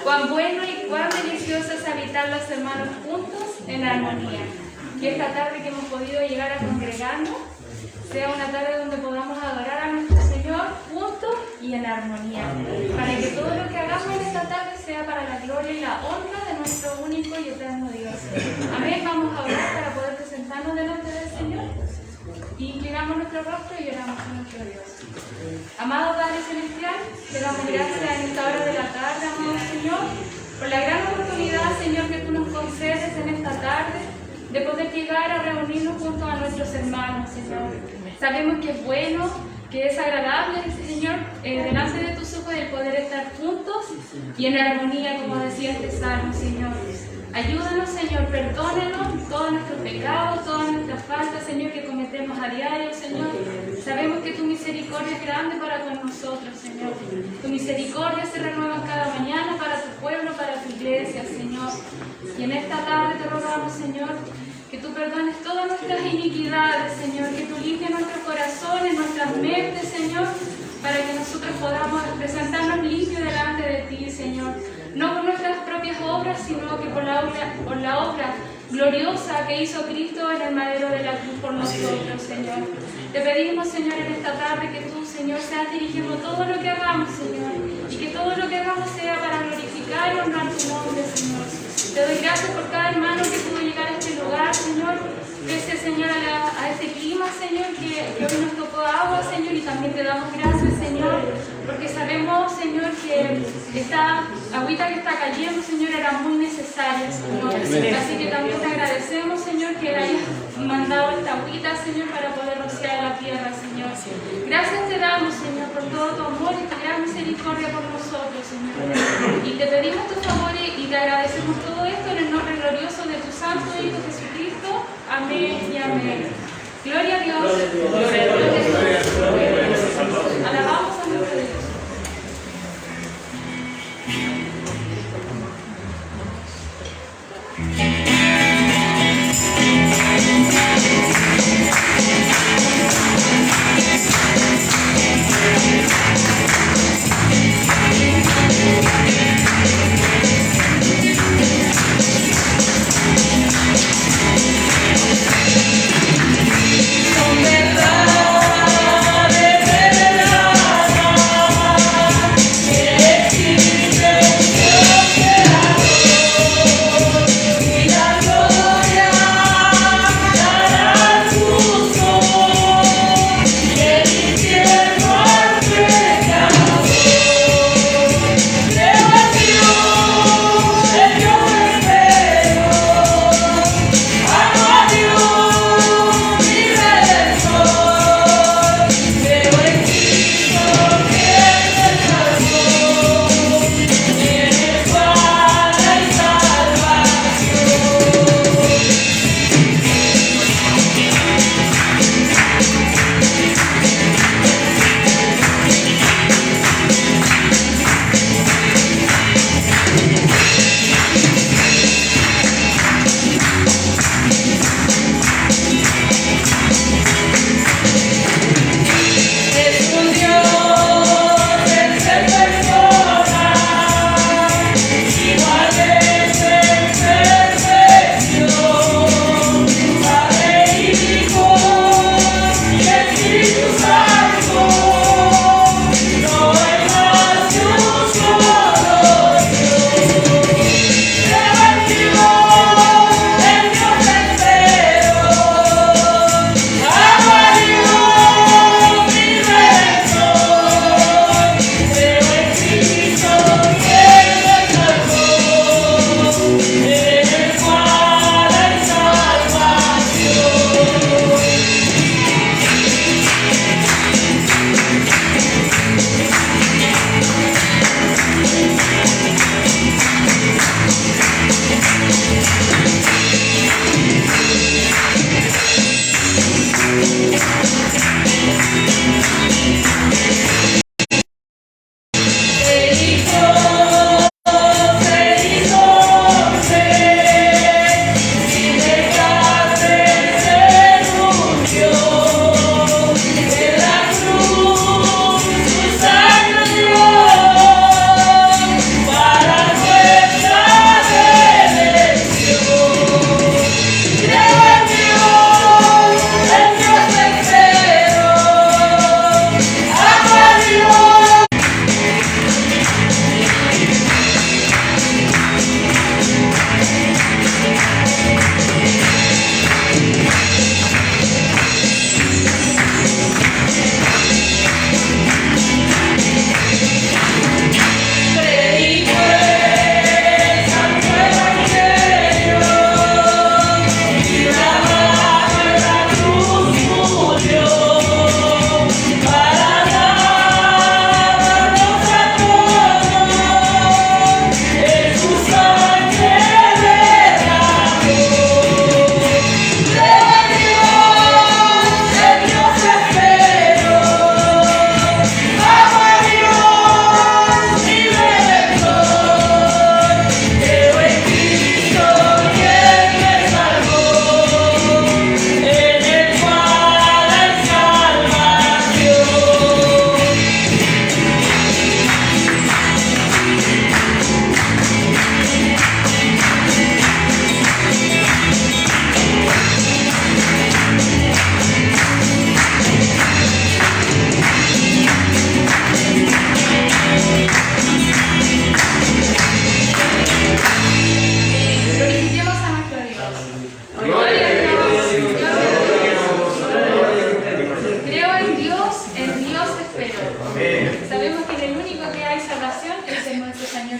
Cuán bueno y cuán delicioso es habitar los hermanos juntos en armonía. Que esta tarde que hemos podido llegar a congregarnos sea una tarde donde podamos adorar a nuestro Señor juntos y en armonía. Para que todo lo que hagamos en esta tarde sea para la gloria y la honra de nuestro único y eterno Dios. Amén. Vamos a orar para poder presentarnos delante del Señor. Y inclinamos nuestro rostro y oramos a nuestro Dios. Amado Padre Celestial, te damos gracias en esta hora de la tarde, amado Señor, por la gran oportunidad, Señor, que tú nos concedes en esta tarde de poder llegar a reunirnos junto a nuestros hermanos, Señor. Sabemos que es bueno, que es agradable, Señor, delante de tus ojos el poder estar juntos y en armonía, como decía este salmo, Señor. Ayúdanos, Señor, perdónanos todos nuestros pecados, todas nuestras faltas, Señor, que cometemos a diario, Señor. Sabemos que tu misericordia es grande para con nosotros, Señor. Tu misericordia se renueva cada mañana para tu pueblo, para tu iglesia, Señor. Y en esta tarde te rogamos, Señor, que tú perdones todas nuestras iniquidades, Señor, que tú limpies nuestros corazones, nuestras mentes, Señor, para que nosotros podamos presentarnos limpios delante de ti, Señor. No por nuestras propias obras, sino que por la obra gloriosa que hizo Cristo en el madero de la cruz por nosotros, Señor. Te pedimos, Señor, en esta tarde que tú, Señor, seas dirigiendo todo lo que hagamos, Señor, y que todo lo que hagamos sea para glorificar y honrar tu nombre, Señor. Te doy gracias por cada hermano que pudo llegar a este lugar, Señor. Gracias, Señor, a este clima, Señor, que hoy nos tocó agua, Señor, y también te damos gracias, Señor, porque sabemos, Señor, que esta agüita que está cayendo, Señor, era muy necesaria, Señor. Así que también te agradecemos, Señor, que hayas mandado esta agüita, Señor, para poder rociar la tierra, Señor. Gracias te damos, Señor, por todo tu amor y tu gran misericordia por nosotros, Señor. Y te pedimos tus favores y te agradecemos todo esto en el nombre glorioso de tu Santo Hijo Jesucristo. Amén y amén. Gloria a Dios. Gloria a Dios. Alabamos a nuestro Dios. Son verdades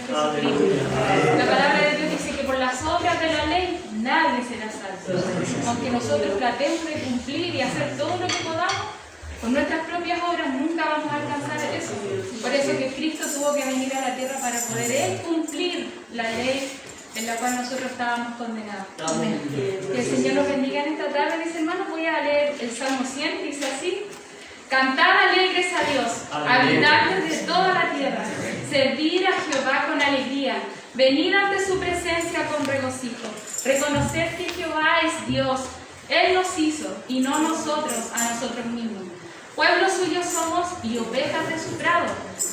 Señor Jesucristo. La palabra de Dios dice que por las obras de la ley nadie será salvo. Aunque nosotros tratemos de cumplir y hacer todo lo que podamos, con nuestras propias obras nunca vamos a alcanzar eso. Por eso que Cristo tuvo que venir a la tierra para poder Él cumplir la ley en la cual nosotros estábamos condenados. Amén. Que el Señor nos bendiga en esta tarde, mis hermanos. Voy a leer el Salmo 100, dice así: Cantad alegres a Dios, habitantes de toda la tierra, servir a Jehová con alegría, venid ante su presencia con regocijo, reconocer que Jehová es Dios, Él nos hizo y no nosotros a nosotros mismos. Pueblo suyo somos y ovejas de su prado.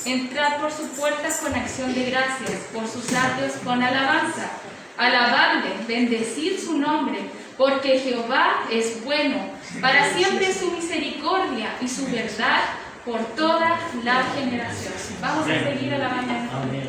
Entrad por sus puertas con acción de gracias, por sus atrios con alabanza. Alabadle, bendecid su nombre, porque Jehová es bueno. Para siempre su misericordia y su verdad por toda la generación. Vamos a seguir alabando. Amén.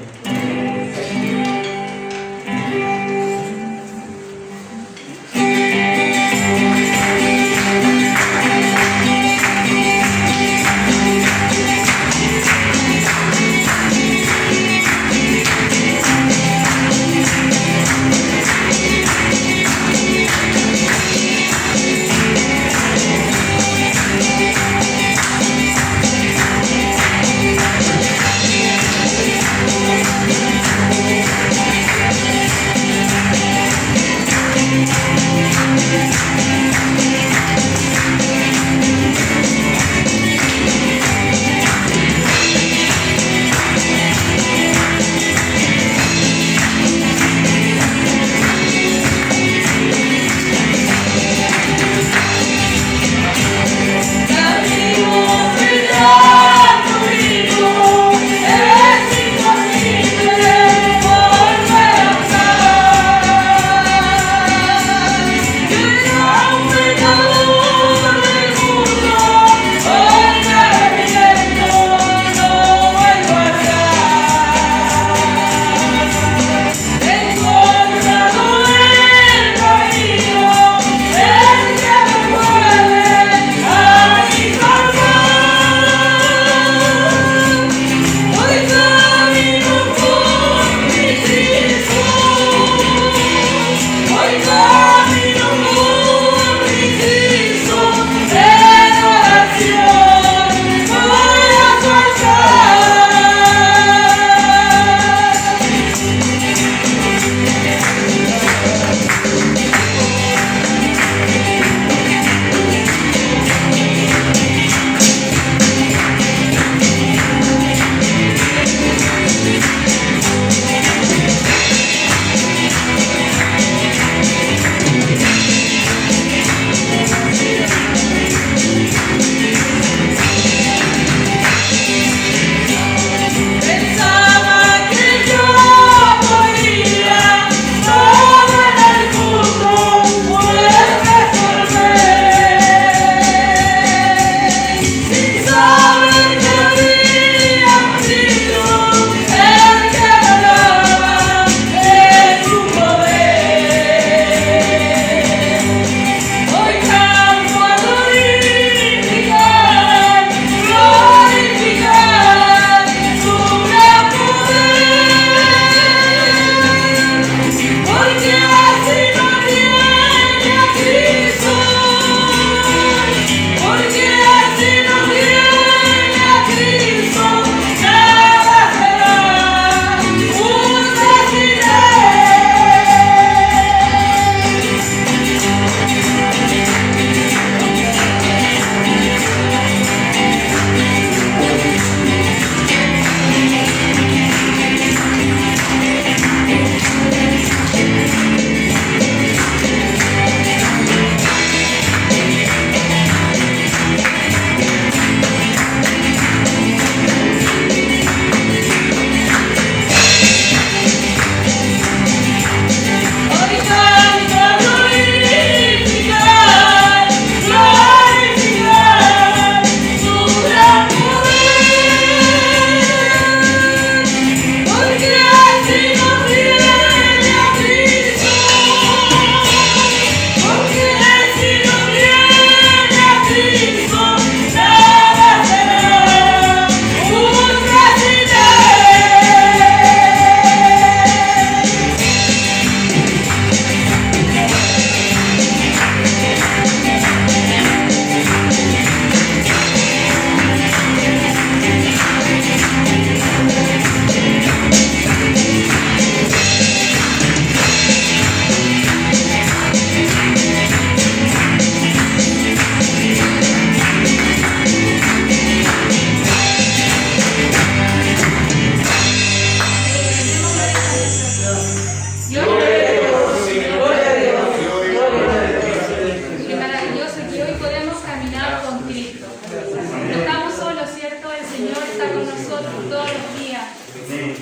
todos los días,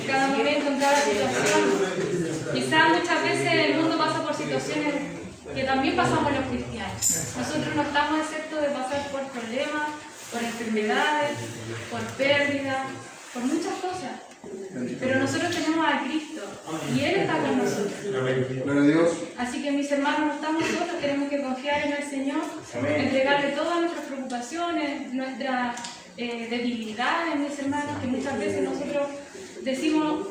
cada momento, en cada situación. Quizás muchas veces el mundo pasa por situaciones que también pasamos los cristianos. Nosotros no estamos exceptos de pasar por problemas, por enfermedades, por pérdidas, por muchas cosas. Pero nosotros tenemos a Cristo y Él está con nosotros. Gloria a Dios. Así que mis hermanos, no estamos solos, tenemos que confiar en el Señor, entregarle todas nuestras preocupaciones, nuestras debilidades, mis hermanos, que muchas veces nosotros decimos,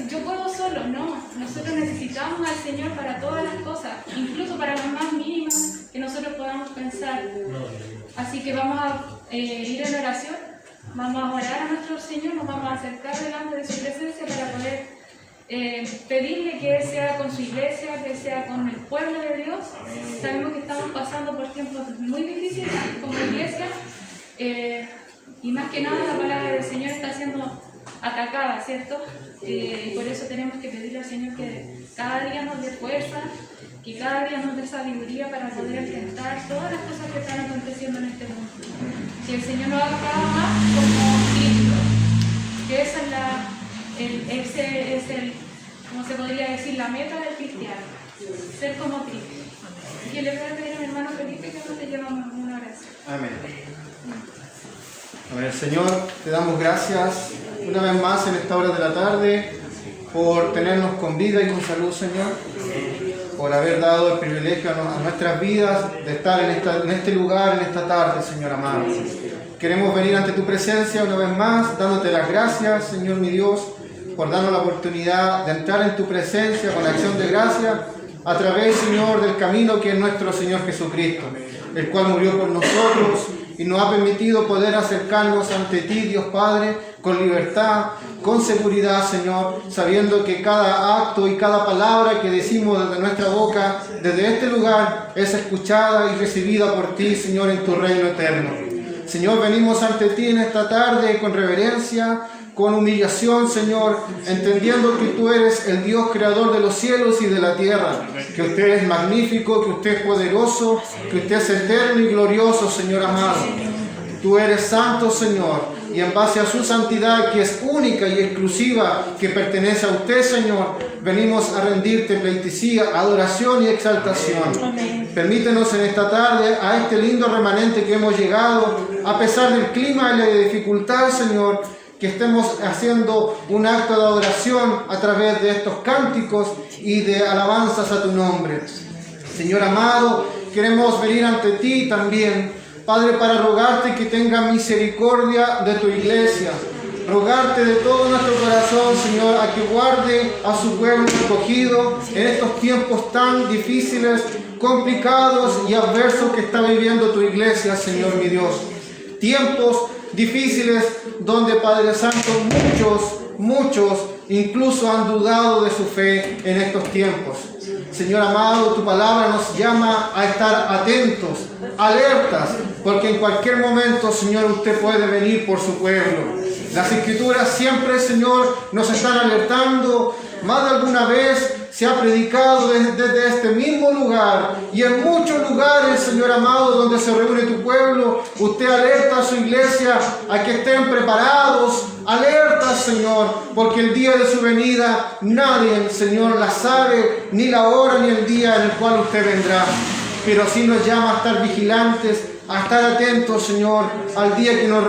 yo puedo solo. No, nosotros necesitamos al Señor para todas las cosas, incluso para las más mínimas que nosotros podamos pensar. Así que vamos a ir en oración, vamos a orar a nuestro Señor, nos vamos a acercar delante de su presencia para poder pedirle que Él sea con su iglesia, que sea con el pueblo de Dios. Sabemos que estamos pasando por tiempos muy difíciles como iglesia, y más que nada la palabra del Señor está siendo atacada, ¿cierto? Y por eso tenemos que pedirle al Señor que cada día nos dé fuerza, que cada día nos dé sabiduría para poder enfrentar todas las cosas que están aconteciendo en este mundo. Que el Señor nos haga cada más como Cristo, que esa es el, ¿cómo se podría decir? La meta del cristiano, ser como Cristo. Así que le voy a pedir a mi hermano Felipe que nos llevamos una oración. Amén. Amén. Señor, te damos gracias una vez más en esta hora de la tarde por tenernos con vida y con salud, Señor, por haber dado el privilegio a nuestras vidas de estar en este lugar, en esta tarde, Señor amado. Queremos venir ante tu presencia una vez más, dándote las gracias, Señor mi Dios, por darnos la oportunidad de entrar en tu presencia con acción de gracia a través, Señor, del camino que es nuestro Señor Jesucristo, el cual murió por nosotros y nos ha permitido poder acercarnos ante ti, Dios Padre, con libertad, con seguridad, Señor, sabiendo que cada acto y cada palabra que decimos desde nuestra boca, desde este lugar, es escuchada y recibida por ti, Señor, en tu reino eterno. Señor, venimos ante ti en esta tarde con reverencia, con humillación, Señor, entendiendo que tú eres el Dios creador de los cielos y de la tierra, que usted es magnífico, que usted es poderoso, que usted es eterno y glorioso, Señor amado. Tú eres santo, Señor, y en base a su santidad, que es única y exclusiva, que pertenece a usted, Señor, venimos a rendirte pleitesía, adoración y exaltación. Amén. Permítenos en esta tarde, a este lindo remanente que hemos llegado, a pesar del clima y la dificultad, Señor, que estemos haciendo un acto de adoración a través de estos cánticos y de alabanzas a tu nombre. Señor amado, queremos venir ante ti también, Padre, para rogarte que tenga misericordia de tu iglesia. Rogarte de todo nuestro corazón, Señor, a que guarde a su pueblo escogido en estos tiempos tan difíciles, complicados y adversos que está viviendo tu iglesia, Señor mi Dios. Tiempos difíciles donde, Padre Santo, muchos incluso han dudado de su fe en estos tiempos. Señor amado, tu palabra nos llama a estar atentos, alertas, porque en cualquier momento, Señor, usted puede venir por su pueblo. Las Escrituras siempre, Señor, nos están alertando. Más de alguna vez se ha predicado desde este mismo lugar y en muchos lugares, Señor amado, donde se reúne tu pueblo, usted alerta a su iglesia a que estén preparados. Alerta, Señor, porque el día de su venida nadie, Señor, la sabe, ni la hora ni el día en el cual usted vendrá. Pero sí nos llama a estar vigilantes, a estar atentos, Señor, al día que nos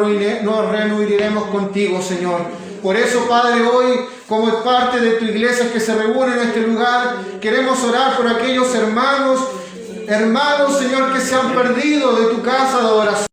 reuniremos contigo, Señor. Por eso, Padre, hoy, como parte de tu iglesia que se reúne en este lugar, queremos orar por aquellos hermanos, Señor, que se han perdido de tu casa de adoración.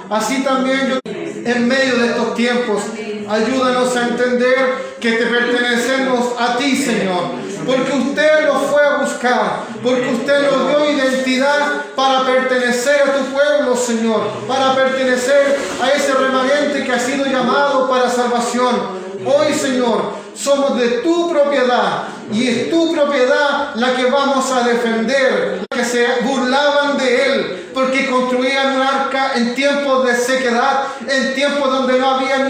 Así también yo, en medio de estos tiempos, ayúdanos a entender que te pertenecemos a ti, Señor. Porque usted nos fue a buscar, porque usted nos dio identidad para pertenecer a tu pueblo, Señor, para pertenecer a ese remanente que ha sido llamado para salvación. Hoy, Señor, somos de tu propiedad y es tu propiedad la que vamos a defender. Que se burlaban de él porque construían un arca en tiempos de sequedad, en tiempos donde no había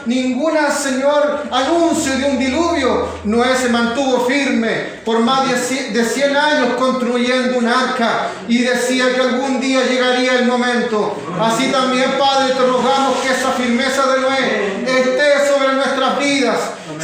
ninguna, Señor, anuncio de un diluvio. Noé se mantuvo firme por más de 100 años construyendo un arca y decía que algún día llegaría el momento. Así también, Padre, te rogamos que esa firmeza de Noé esté sobre nuestra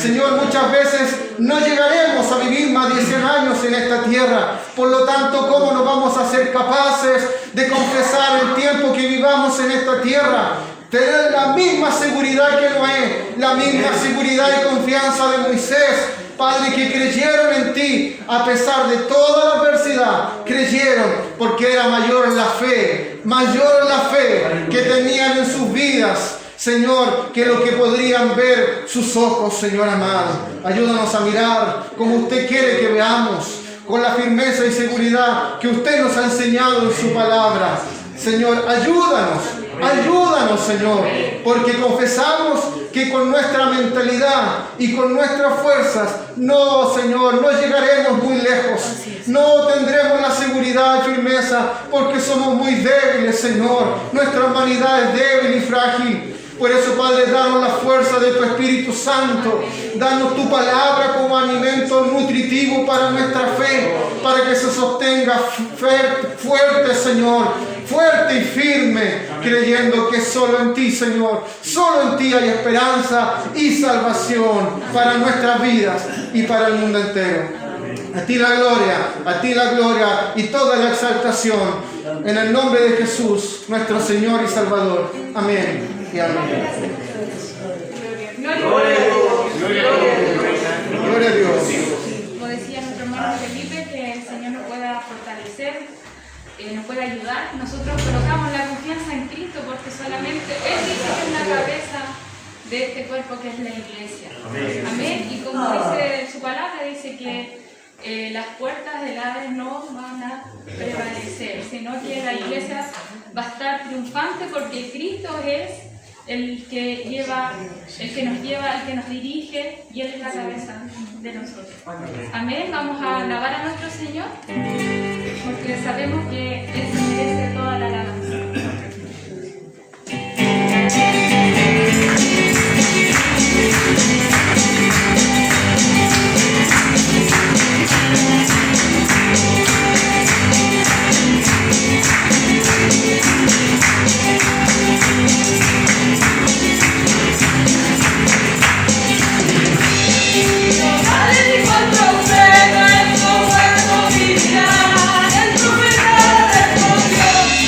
Señor, muchas veces no llegaremos a vivir más de 100 años en esta tierra. Por lo tanto, ¿cómo nos vamos a ser capaces de confesar el tiempo que vivamos en esta tierra? Tener la misma seguridad que Noé, la misma seguridad y confianza de Moisés. Padre, que creyeron en ti a pesar de toda la adversidad. Creyeron porque era mayor la fe que tenían en sus vidas, Señor, que lo que podrían ver sus ojos, Señor amado. Ayúdanos a mirar como usted quiere que veamos, con la firmeza y seguridad que usted nos ha enseñado en su palabra. Señor, ayúdanos, Señor, porque confesamos que con nuestra mentalidad y con nuestras fuerzas, no, Señor, no llegaremos muy lejos. No tendremos la seguridad y firmeza porque somos muy débiles, Señor. Nuestra humanidad es débil y frágil. Por eso, Padre, danos la fuerza de tu Espíritu Santo. Danos tu palabra como alimento nutritivo para nuestra fe, para que se sostenga fuerte, Señor. Fuerte y firme, creyendo que solo en ti, Señor, solo en ti hay esperanza y salvación para nuestras vidas y para el mundo entero. A ti la gloria y toda la exaltación, en el nombre de Jesús, nuestro Señor y Salvador. Amén y amén. Gloria a Dios. Como decía nuestro hermano Felipe, que el Señor nos pueda fortalecer, nos puede ayudar. Nosotros colocamos la confianza en Cristo porque solamente Él dice que es la cabeza de este cuerpo que es la iglesia. Amén. Y como dice su palabra, dice que las puertas del Hades no van a prevalecer, sino que la iglesia va a estar triunfante porque Cristo es el que nos dirige, y Él es la cabeza de nosotros. Amén. Vamos a alabar a nuestro Señor, porque sabemos que Él se merece toda la alabanza.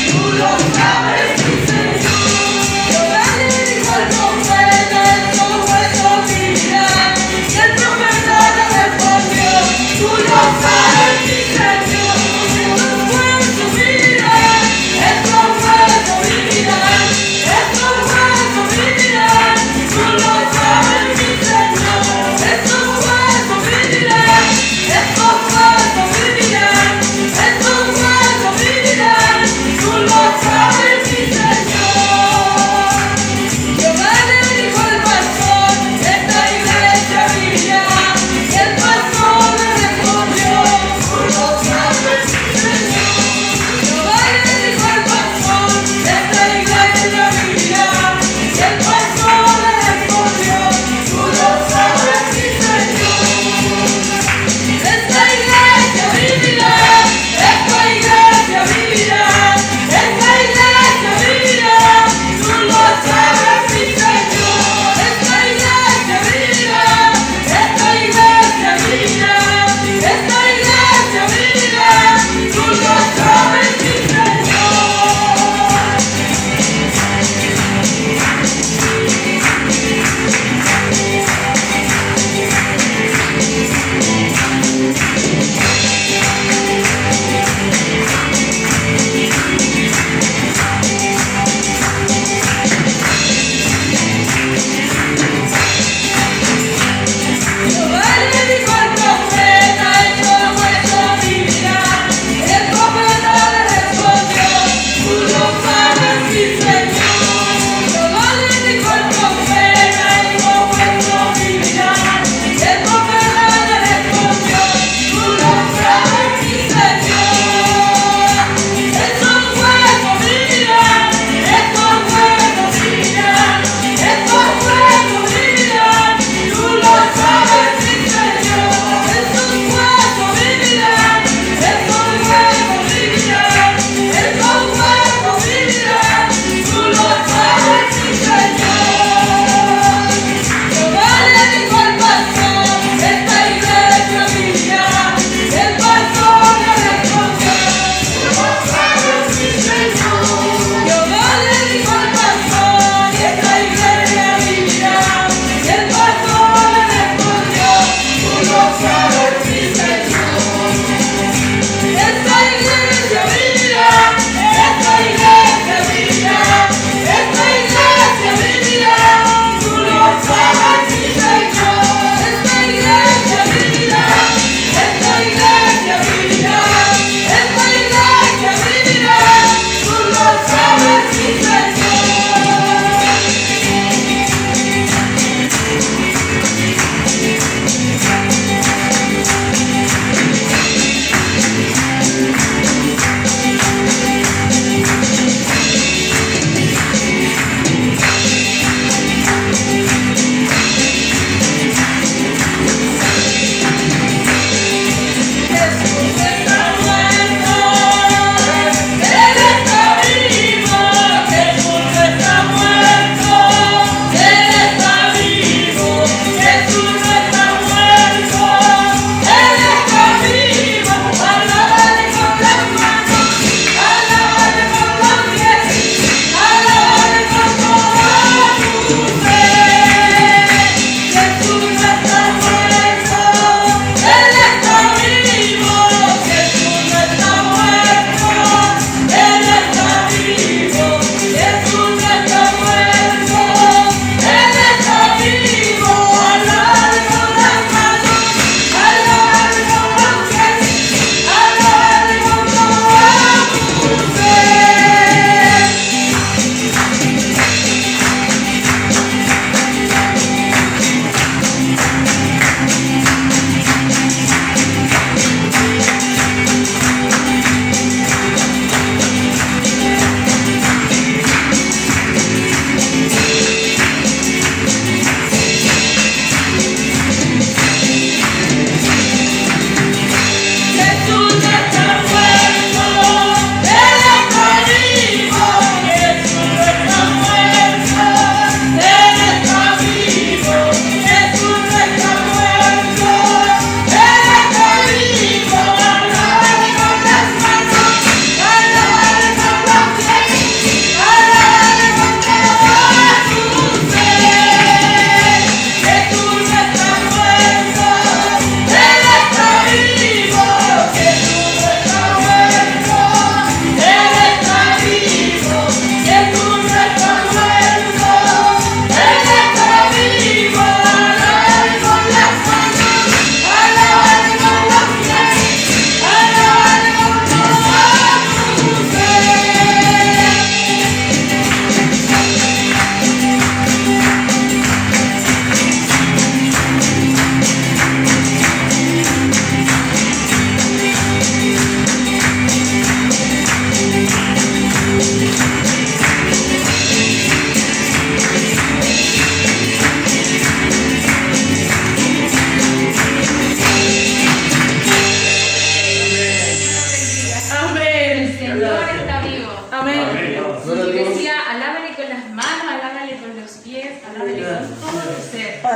Tú lo sabes.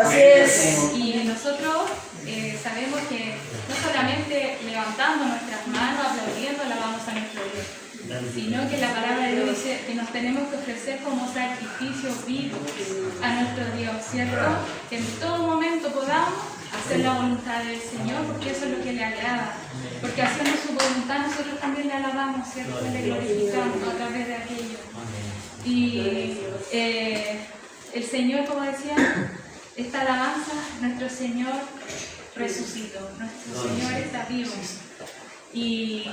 Así es. Y nosotros sabemos que no solamente levantando nuestras manos, aplaudiendo, alabamos a nuestro Dios, sino que la palabra de Dios dice que nos tenemos que ofrecer como sacrificio vivo a nuestro Dios, ¿cierto? Que en todo momento podamos hacer la voluntad del Señor, porque eso es lo que le agrada. Porque haciendo su voluntad nosotros también le alabamos, ¿cierto? Le glorificamos a través de aquello. Y el Señor, como decía, esta alabanza, nuestro Señor resucitó, nuestro Señor está vivo. Y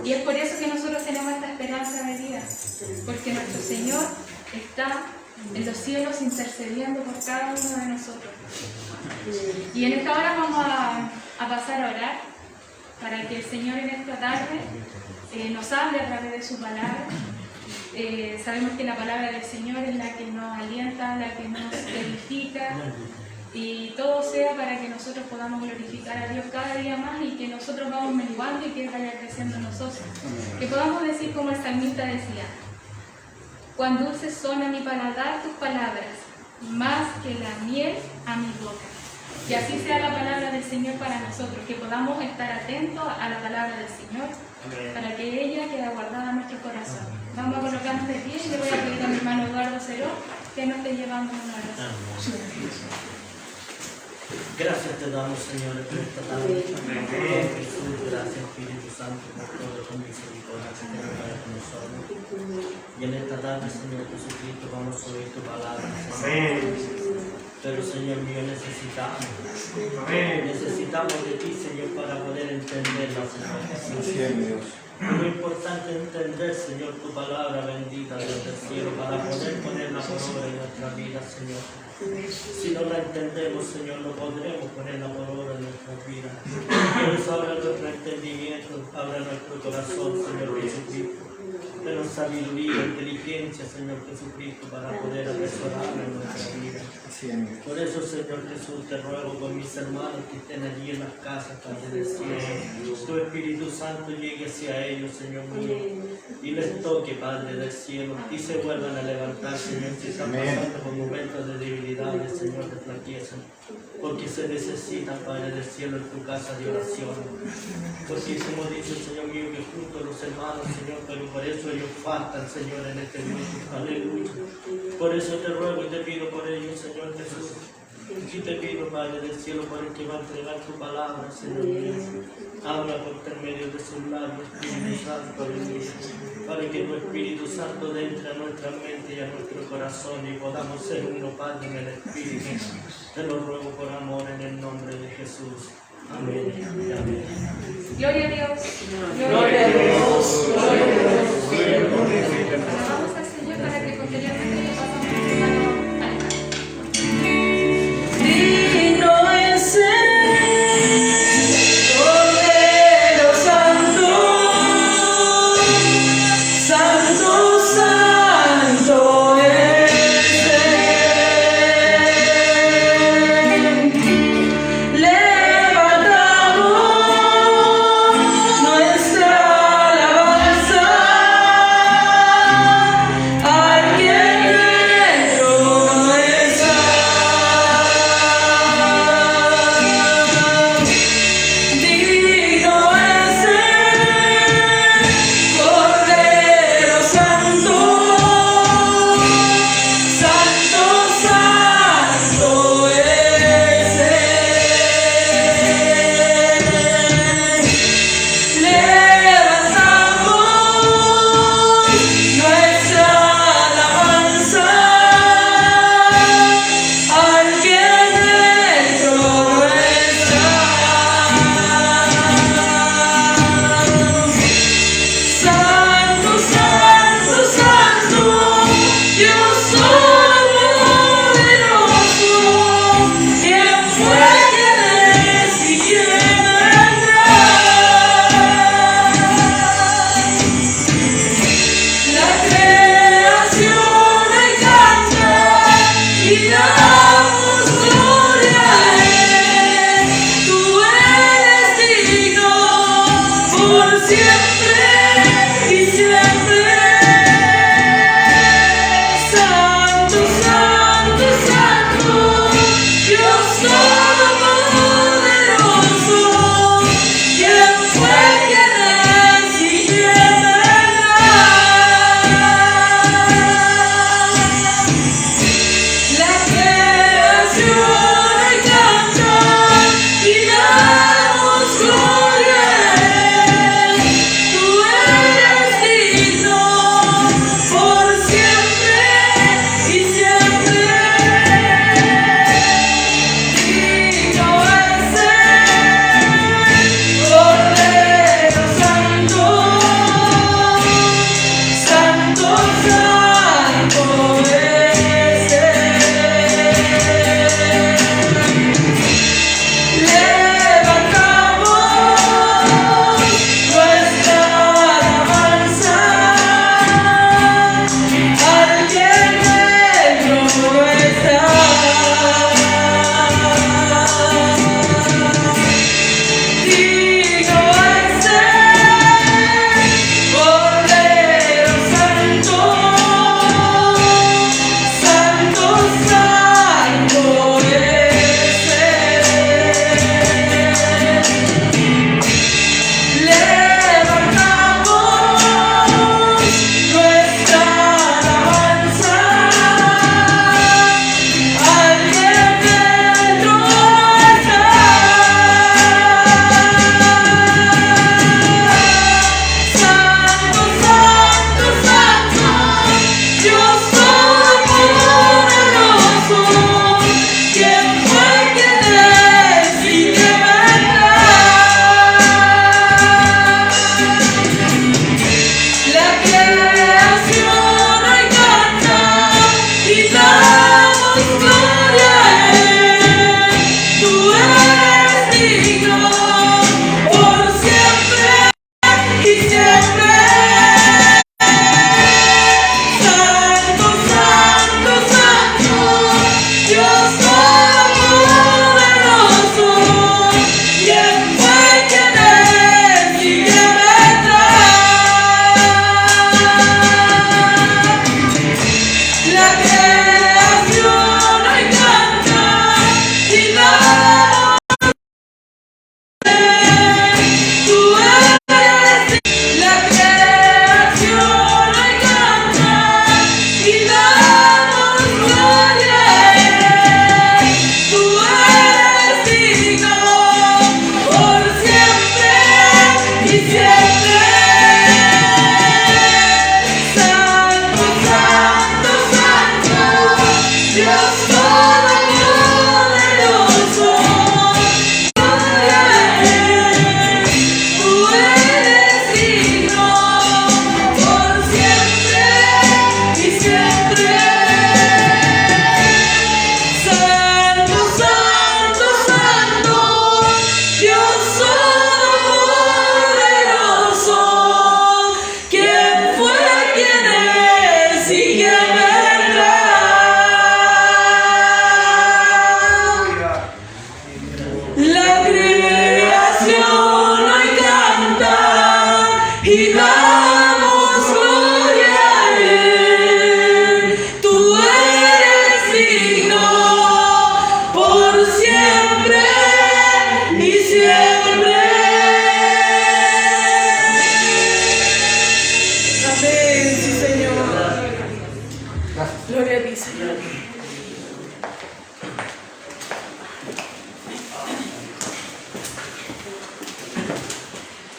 es por eso que nosotros tenemos esta esperanza de vida, porque nuestro Señor está en los cielos intercediendo por cada uno de nosotros. Y en esta hora vamos a pasar a orar para que el Señor en esta tarde nos hable a través de su palabra. Sabemos que la palabra del Señor es la que nos alienta, la que nos edifica, y todo sea para que nosotros podamos glorificar a Dios cada día más y que nosotros vamos menguando y que Él vaya creciendo en nosotros. Que podamos decir como el salmista decía: cuán dulces son a mi paladar tus palabras, más que la miel a mi boca. Y así sea la palabra del Señor para nosotros, que podamos estar atentos a la palabra del Señor, para que ella quede guardada en nuestro corazón. Vamos a colocarnos de pie y le voy a pedir a mi hermano Eduardo Ceró que nos esté llevando una oración. Gracias te damos, Señor, por esta tarde. Jesús, gracias, Espíritu Santo, por todo tu misericordia que tienes para con nosotros. Y en esta tarde, Señor Jesucristo, vamos a oír tu palabra, Señor. Pero, Señor mío, necesitamos de ti, Señor, para poder entenderla, Señor Jesús. Lo importante es entender, Señor, tu palabra bendita desde el cielo, para poder ponerla por obra en nuestra vida, Señor. Si no la entendemos, Señor, no podremos ponerla por obra en nuestras vidas. Por eso abra nuestro entendimiento, abra nuestro corazón, Señor Jesucristo. Denos sabiduría, inteligencia, Señor Jesucristo, para poder atesorarla en nuestra vida. Por eso, Señor Jesús, te ruego con mis hermanos que estén allí en las casas, Padre del cielo. Tu Espíritu Santo llegue hacia ellos, Señor mío, y les toque, Padre del cielo, y se vuelvan a levantar, Señor, si están pasando por momentos de debilidades, Señor, de flaqueza. Porque se necesita, Padre del cielo, en tu casa de oración. Porque como dice el Señor mío, que junto a los hermanos, Señor, pero por eso ellos faltan, Señor, en este mundo. Aleluya. Por eso te ruego y te pido por ellos, Señor Jesús. Y te pido, Padre del cielo, por el que va a entregar tu palabra, Señor mío. Habla por intermedio de sus labios, Espíritu Santo, aleluya. Para que tu Espíritu Santo entre a nuestra mente y a nuestro corazón y podamos ser uno, Padre, en el Espíritu. Te lo ruego por amor en el nombre de Jesús. Amén. Amén. Gloria a Dios. Gloria a Dios. Gloria a Dios. Alabamos al Señor para que posteriormente le pasamos a mi hermano Alejandro. Digno es el Cordero Santo, Santo, Santo es Él. Levantamos nuestra alabanza al que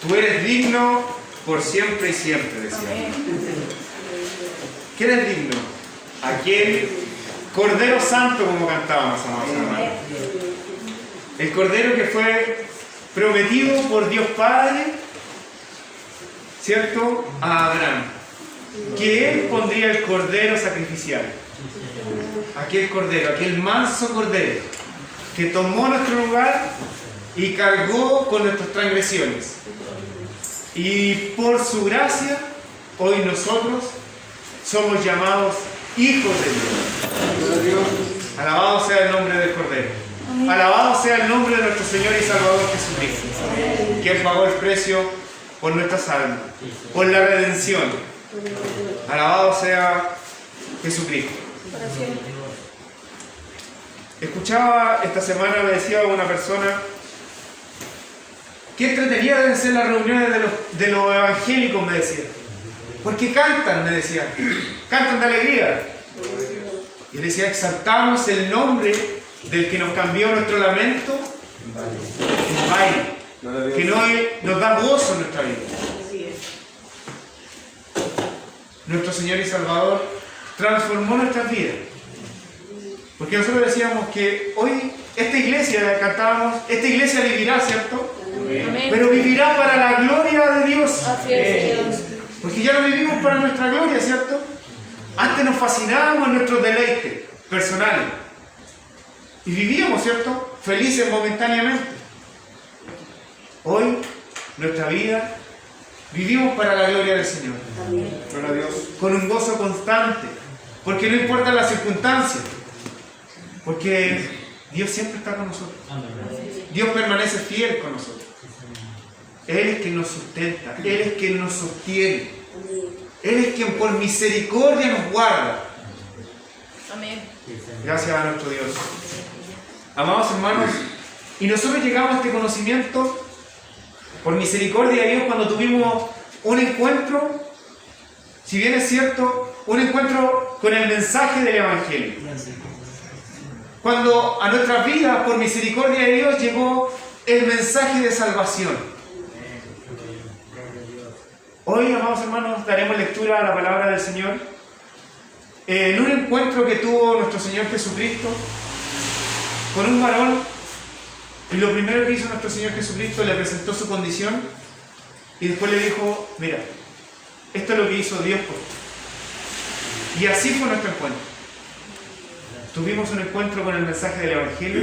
Tú eres digno por siempre y siempre, decía. ¿Quién es digno? Aquel Cordero Santo, como cantábamos, amados hermanos. El Cordero que fue prometido por Dios Padre, ¿cierto?, a Abraham. Que él pondría el Cordero sacrificial. Aquel Cordero, aquel manso Cordero, que tomó nuestro lugar y cargó con nuestras transgresiones. Y por su gracia, hoy nosotros somos llamados hijos de Dios. Alabado sea el nombre del Cordero. Alabado sea el nombre de nuestro Señor y Salvador Jesucristo, quien pagó el precio por nuestras almas, por la redención. Alabado sea Jesucristo. Escuchaba esta semana, me decía una persona, qué entretenida deben ser las reuniones de los evangélicos, me decía. Porque cantan, me decía. Cantan de alegría. Y le decía, exaltamos el nombre del que nos cambió nuestro lamento en baile. Que nos da gozo en nuestra vida. Nuestro Señor y Salvador transformó nuestras vidas. Porque nosotros decíamos que hoy esta iglesia, cantábamos, esta iglesia vivirá, ¿cierto? Amén. Pero vivirá para la gloria de Dios. Así es, Dios. Porque ya no vivimos para nuestra gloria, ¿cierto? Antes nos fascinábamos en nuestros deleites personales. Y vivíamos, ¿cierto? Felices momentáneamente. Hoy, nuestra vida, vivimos para la gloria del Señor. Gloria a Dios. Con un gozo constante. Porque no importan las circunstancias. Porque Dios siempre está con nosotros. Dios permanece fiel con nosotros. Él es quien nos sustenta. Él es quien nos sostiene. Él es quien por misericordia nos guarda. Amén. Gracias a nuestro Dios. Amados hermanos, y nosotros llegamos a este conocimiento por misericordia de Dios cuando tuvimos un encuentro, si bien es cierto, un encuentro con el mensaje del Evangelio. Cuando a nuestras vidas, por misericordia de Dios, llegó el mensaje de salvación. Hoy, amados hermanos, daremos lectura a la palabra del Señor en un encuentro que tuvo nuestro Señor Jesucristo con un varón, y lo primero que hizo nuestro Señor Jesucristo, le presentó su condición y después le dijo, mira, esto es lo que hizo Dios por ti. Y así fue nuestro encuentro. Tuvimos un encuentro con el mensaje del Evangelio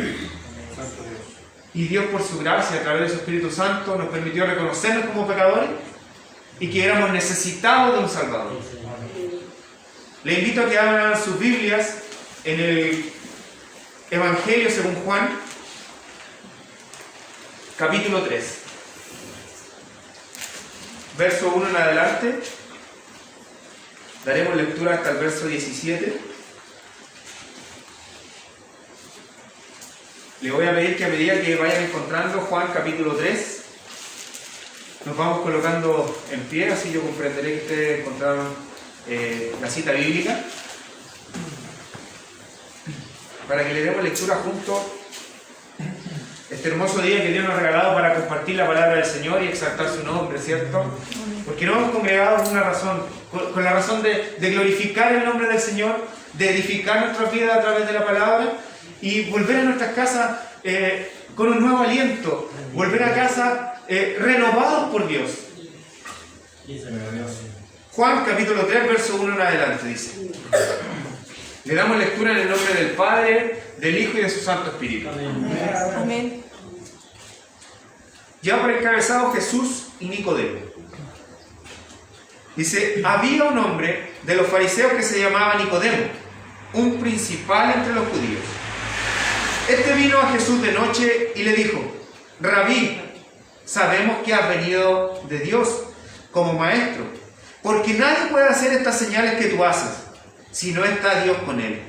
y Dios, por su gracia, a través de su Espíritu Santo, nos permitió reconocernos como pecadores y que éramos necesitados de un Salvador. Le invito a que abran sus Biblias en el Evangelio según Juan, capítulo 3, verso 1 en adelante. Daremos lectura hasta el verso 17. Les voy a pedir que a medida que vayan encontrando Juan capítulo 3, nos vamos colocando en pie, así yo comprenderé que ustedes encontraron la cita bíblica, para que le demos lectura juntos este hermoso día que Dios nos ha regalado para compartir la palabra del Señor y exaltar su nombre, ¿cierto? Porque nos hemos congregado con una razón, con la razón de glorificar el nombre del Señor, de edificar nuestra vida a través de la palabra y volver a nuestras casas con un nuevo aliento, volver a casa renovados por Dios. Juan capítulo 3, verso 1 en adelante dice. Le damos lectura en el nombre del Padre, del Hijo y de su Santo Espíritu. Amén. Ya por encabezado Jesús y Nicodemo. Dice, había un hombre de los fariseos que se llamaba Nicodemo, un principal entre los judíos. Este vino a Jesús de noche y le dijo, Rabí, sabemos que has venido de Dios como maestro, porque nadie puede hacer estas señales que tú haces, si no está Dios con él.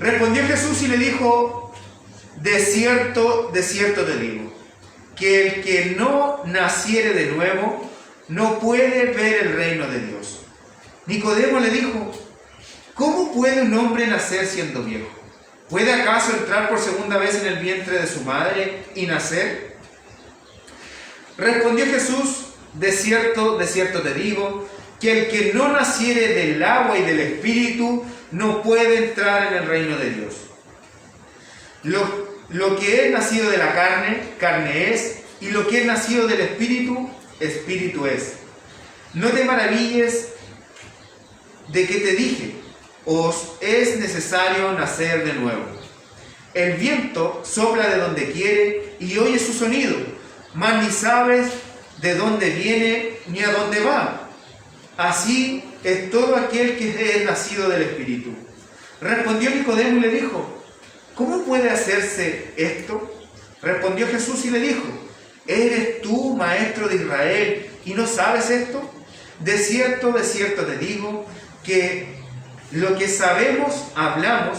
Respondió Jesús y le dijo, de cierto te digo, que el que no naciere de nuevo, no puede ver el reino de Dios. Nicodemo le dijo, ¿cómo puede un hombre nacer siendo viejo? ¿Puede acaso entrar por segunda vez en el vientre de su madre y nacer? Respondió Jesús, de cierto te digo, que el que no naciere del agua y del Espíritu no puede entrar en el reino de Dios. Lo que es nacido de la carne, carne es, y lo que es nacido del Espíritu, Espíritu es. No te maravilles de que te dije, os es necesario nacer de nuevo. El viento sopla de donde quiere y oye su sonido, mas ni sabes de dónde viene ni a dónde va. Así es todo aquel que es nacido del Espíritu. Respondió Nicodemo y le dijo, ¿cómo puede hacerse esto? Respondió Jesús y le dijo, ¿eres tú maestro de Israel y no sabes esto? De cierto te digo que lo que sabemos hablamos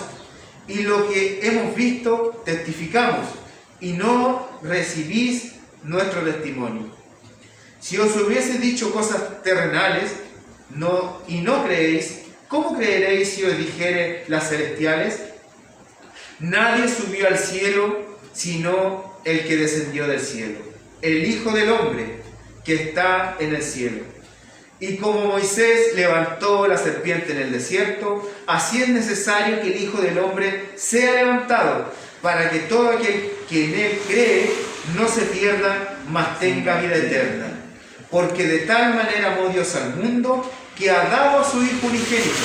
y lo que hemos visto testificamos, y no recibís nuestro testimonio. Si os hubiese dicho cosas terrenales y no creéis, ¿cómo creeréis si os dijere las celestiales? Nadie subió al cielo sino el que descendió del cielo, el Hijo del Hombre que está en el cielo. Y como Moisés levantó la serpiente en el desierto, así es necesario que el Hijo del Hombre sea levantado, para que todo aquel que en él cree no se pierda, mas tenga vida eterna. Porque de tal manera amó Dios al mundo, que ha dado a su Hijo unigénito,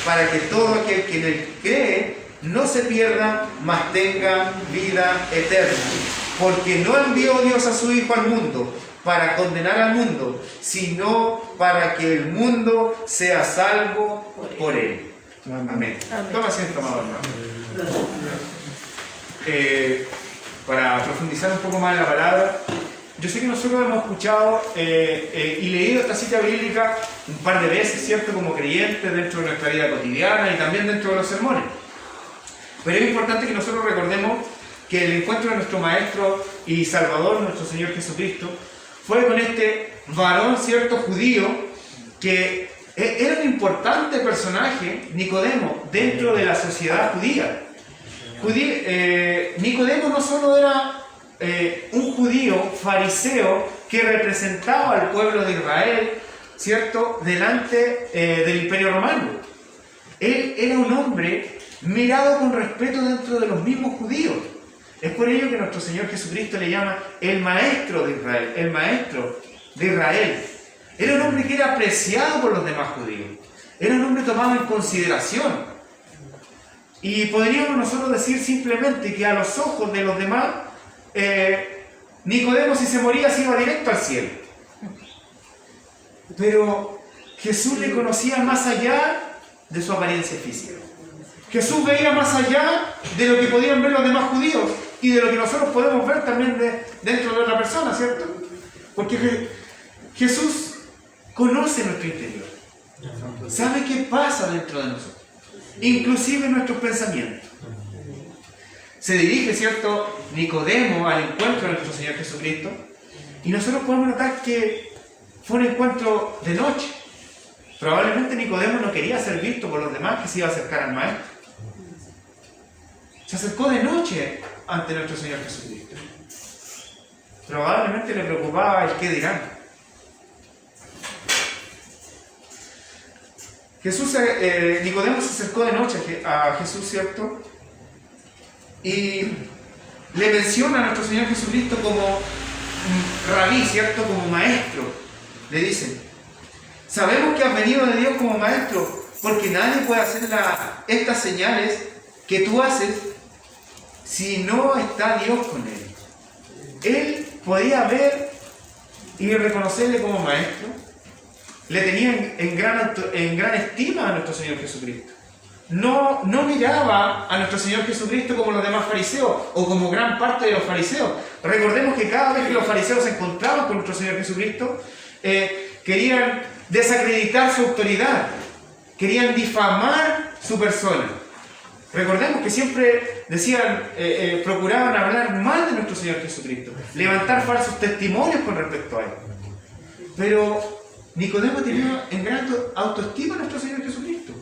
para que todo aquel que en él cree no se pierda, mas tenga vida eterna. Porque no envió Dios a su Hijo al mundo para condenar al mundo, sino para que el mundo sea salvo por él. Amén. Toma asiento, amado hermano. Para profundizar un poco más en la palabra, yo sé que nosotros hemos escuchado y leído esta cita bíblica un par de veces, ¿cierto?, como creyentes dentro de nuestra vida cotidiana y también dentro de los sermones. Pero es importante que nosotros recordemos que el encuentro de nuestro Maestro y Salvador, nuestro Señor Jesucristo, fue con este varón, ¿cierto?, judío, que era un importante personaje, Nicodemo, dentro de la sociedad judía. Nicodemo no solo era un judío fariseo que representaba al pueblo de Israel, ¿cierto?, delante del Imperio Romano. Él era un hombre mirado con respeto dentro de los mismos judíos. Es por ello que nuestro Señor Jesucristo le llama el Maestro de Israel, el Maestro de Israel. Era un hombre que era apreciado por los demás judíos. Era un hombre tomado en consideración. Y podríamos nosotros decir simplemente que a los ojos de los demás, Nicodemo, si se moría, se iba directo al cielo. Pero Jesús le conocía más allá de su apariencia física. Jesús veía más allá de lo que podían ver los demás judíos y de lo que nosotros podemos ver también dentro de otra persona, ¿cierto? Porque Jesús conoce nuestro interior, sabe qué pasa dentro de nosotros, inclusive nuestros pensamientos. Se dirige, ¿cierto?, Nicodemo al encuentro de nuestro Señor Jesucristo, y nosotros podemos notar que fue un encuentro de noche. Probablemente Nicodemo no quería ser visto por los demás que se iba a acercar al Maestro. Se acercó de noche ante nuestro Señor Jesucristo. Probablemente le preocupaba el qué dirán. Nicodemo se acercó de noche a Jesús, ¿cierto? Y le menciona a nuestro Señor Jesucristo como rabí, ¿cierto?, como maestro. Le dicen: sabemos que has venido de Dios como maestro, porque nadie puede hacer estas señales que tú haces si no está Dios con él. Él podía ver y reconocerle como maestro. Le tenía en gran estima a nuestro Señor Jesucristo. No miraba a nuestro Señor Jesucristo como los demás fariseos o como gran parte de los fariseos. Recordemos que cada vez que los fariseos se encontraban con nuestro Señor Jesucristo, querían desacreditar su autoridad, querían difamar su persona. Recordemos que siempre decían, procuraban hablar mal de nuestro Señor Jesucristo, levantar falsos testimonios con respecto a él. Pero Nicodemo tenía en gran autoestima a nuestro Señor Jesucristo.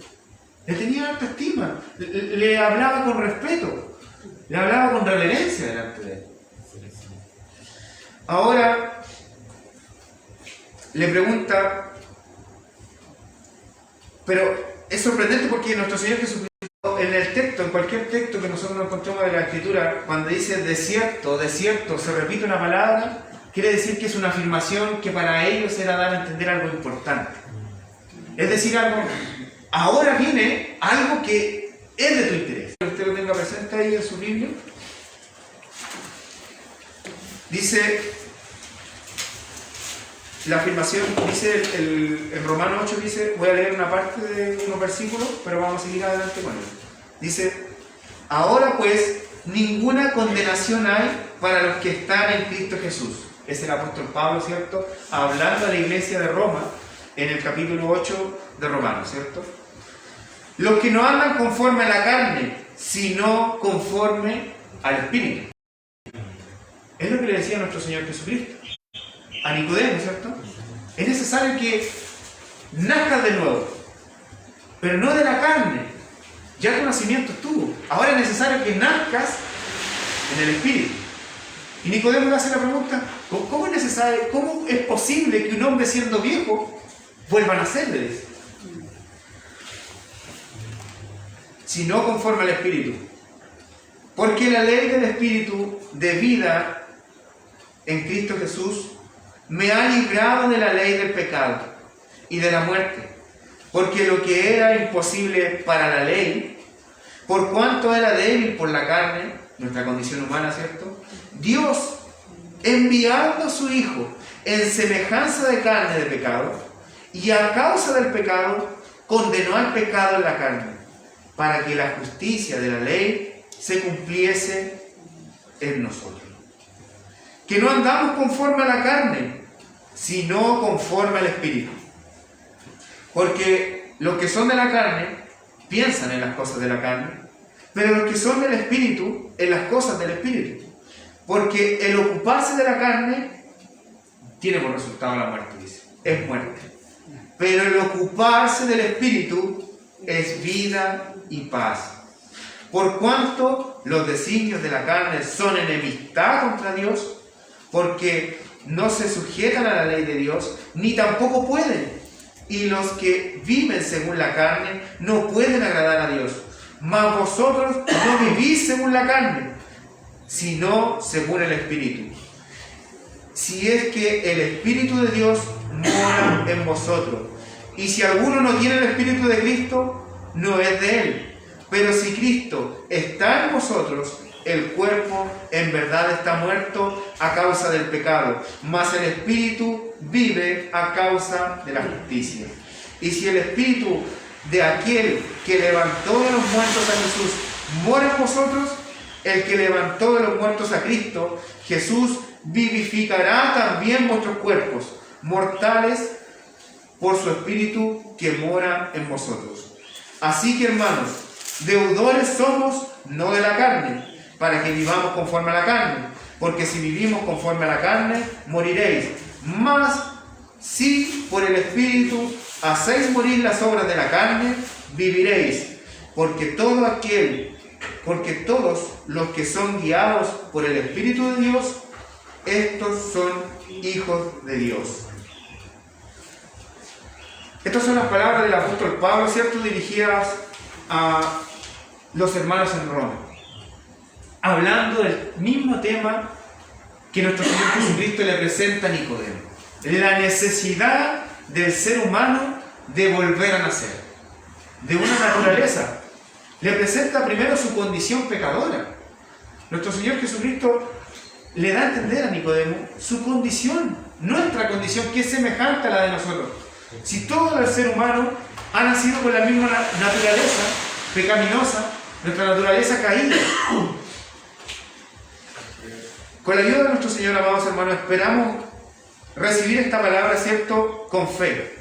Le tenía alta estima, le hablaba con respeto, le hablaba con reverencia delante de él. Ahora le pregunta, pero es sorprendente porque nuestro Señor Jesucristo, en el texto, en cualquier texto que nosotros nos encontremos de la Escritura, cuando dice desierto, desierto, se repite una palabra, quiere decir que es una afirmación que para ellos era dar a entender algo importante. Es decir, ahora viene algo que es de tu interés. Que usted lo tenga presente ahí en su Biblia. Dice, la afirmación, dice en Romanos 8, dice, voy a leer una parte de unos versículos, pero vamos a seguir adelante con él. Dice: ahora pues, ninguna condenación hay para los que están en Cristo Jesús. Es el apóstol Pablo, ¿cierto?, hablando a la iglesia de Roma, en el capítulo 8 de Romanos, ¿cierto? Los que no andan conforme a la carne, sino conforme al Espíritu. Es lo que le decía nuestro Señor Jesucristo a Nicodemo, ¿cierto? Es necesario que nazcas de nuevo, pero no de la carne. Ya tu nacimiento estuvo. Ahora es necesario que nazcas en el Espíritu. Y Nicodemo le hace la pregunta, ¿cómo es necesario, cómo es posible que un hombre siendo viejo vuelva a nacer? Le dice. Si no conforme al Espíritu. Porque la ley del Espíritu de vida en Cristo Jesús me ha librado de la ley del pecado y de la muerte. Porque lo que era imposible para la ley, por cuanto era débil por la carne, nuestra condición humana, ¿cierto? Dios, enviando a su Hijo en semejanza de carne de pecado, y a causa del pecado, condenó al pecado en la carne, para que la justicia de la ley se cumpliese en nosotros. Que no andamos conforme a la carne, sino conforme al Espíritu. Porque los que son de la carne piensan en las cosas de la carne, pero los que son del Espíritu en las cosas del Espíritu. Porque el ocuparse de la carne tiene por resultado la muerte, dice. Es muerte. Pero el ocuparse del Espíritu es vida y paz. Por cuanto los designios de la carne son enemistad contra Dios, porque no se sujetan a la ley de Dios, ni tampoco pueden. Y los que viven según la carne no pueden agradar a Dios. Mas vosotros no vivís según la carne, sino según el Espíritu. Si es que el Espíritu de Dios mora en vosotros. Y si alguno no tiene el Espíritu de Cristo, no es de él. Pero si Cristo está en vosotros, el cuerpo en verdad está muerto a causa del pecado, mas el Espíritu vive a causa de la justicia. Y si el Espíritu de aquel que levantó de los muertos a Jesús mora en vosotros, el que levantó de los muertos a Cristo, Jesús, vivificará también vuestros cuerpos mortales por su Espíritu que mora en vosotros. Así que, hermanos, deudores somos, no de la carne, para que vivamos conforme a la carne, porque si vivimos conforme a la carne, moriréis. Mas si por el Espíritu hacéis morir las obras de la carne, viviréis, porque todos los que son guiados por el Espíritu de Dios, estos son hijos de Dios. Estas son las palabras del apóstol Pablo, ¿cierto?, dirigidas a los hermanos en Roma, hablando del mismo tema que nuestro Señor Jesucristo le presenta a Nicodemo: la necesidad del ser humano de volver a nacer, de una naturaleza. Le presenta primero su condición pecadora. Nuestro Señor Jesucristo le da a entender a Nicodemo su condición, nuestra condición, que es semejante a la de nosotros. Si todo el ser humano ha nacido con la misma naturaleza pecaminosa, nuestra naturaleza caída. Con la ayuda de nuestro Señor, amados hermanos, esperamos recibir esta palabra, ¿cierto?, con fe,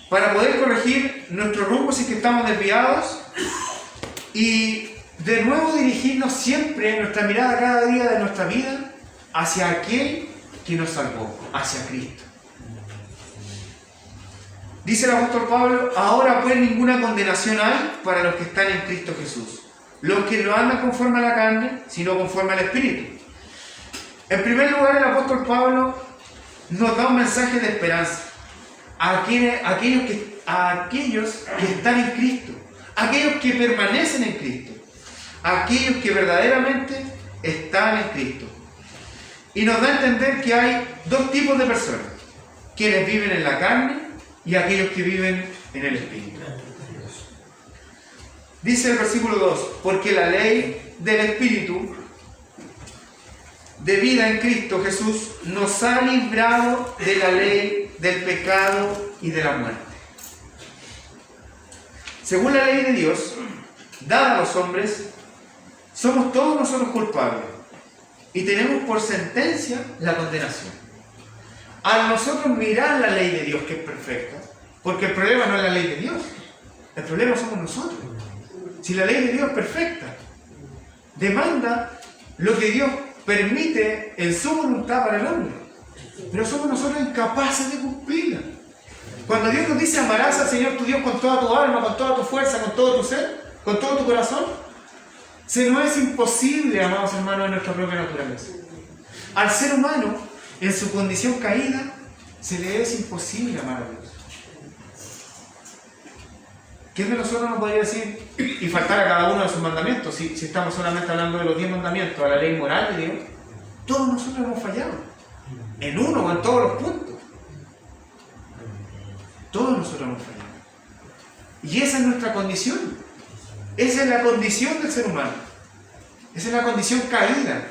para poder corregir nuestro rumbo si es que estamos desviados y de nuevo dirigirnos siempre nuestra mirada cada día de nuestra vida hacia aquel que nos salvó, hacia Cristo. Dice el apóstol Pablo: ahora pues ninguna condenación hay para los que están en Cristo Jesús, los que no andan conforme a la carne, sino conforme al Espíritu. En primer lugar, el apóstol Pablo nos da un mensaje de esperanza a aquellos que están en Cristo, a aquellos que permanecen en Cristo, a aquellos que verdaderamente están en Cristo. Y nos da a entender que hay dos tipos de personas: quienes viven en la carne y aquellos que viven en el Espíritu. Dice el versículo 2: porque la ley del Espíritu de vida en Cristo Jesús nos ha librado de la ley del pecado y de la muerte. Según la ley de Dios, dada a los hombres, somos todos nosotros culpables y tenemos por sentencia la condenación. Al nosotros mirar la ley de Dios, que es perfecta, porque el problema no es la ley de Dios, el problema somos nosotros. Si la ley de Dios es perfecta, demanda lo que Dios permite en su voluntad para el hombre. Pero somos nosotros incapaces de cumplirla. Cuando Dios nos dice amarás al Señor tu Dios con toda tu alma, con toda tu fuerza, con todo tu ser, con todo tu corazón, se nos es imposible, amados hermanos, en nuestra propia naturaleza. Al ser humano, en su condición caída, se le es imposible amar a Dios. ¿Quién de nosotros nos podría decir y faltar a cada uno de sus mandamientos? Si estamos solamente hablando de los 10 mandamientos, a la ley moral de Dios, todos nosotros hemos fallado. En uno o en todos los puntos. Todos nosotros hemos fallado. Y esa es nuestra condición. Esa es la condición del ser humano. Esa es la condición caída.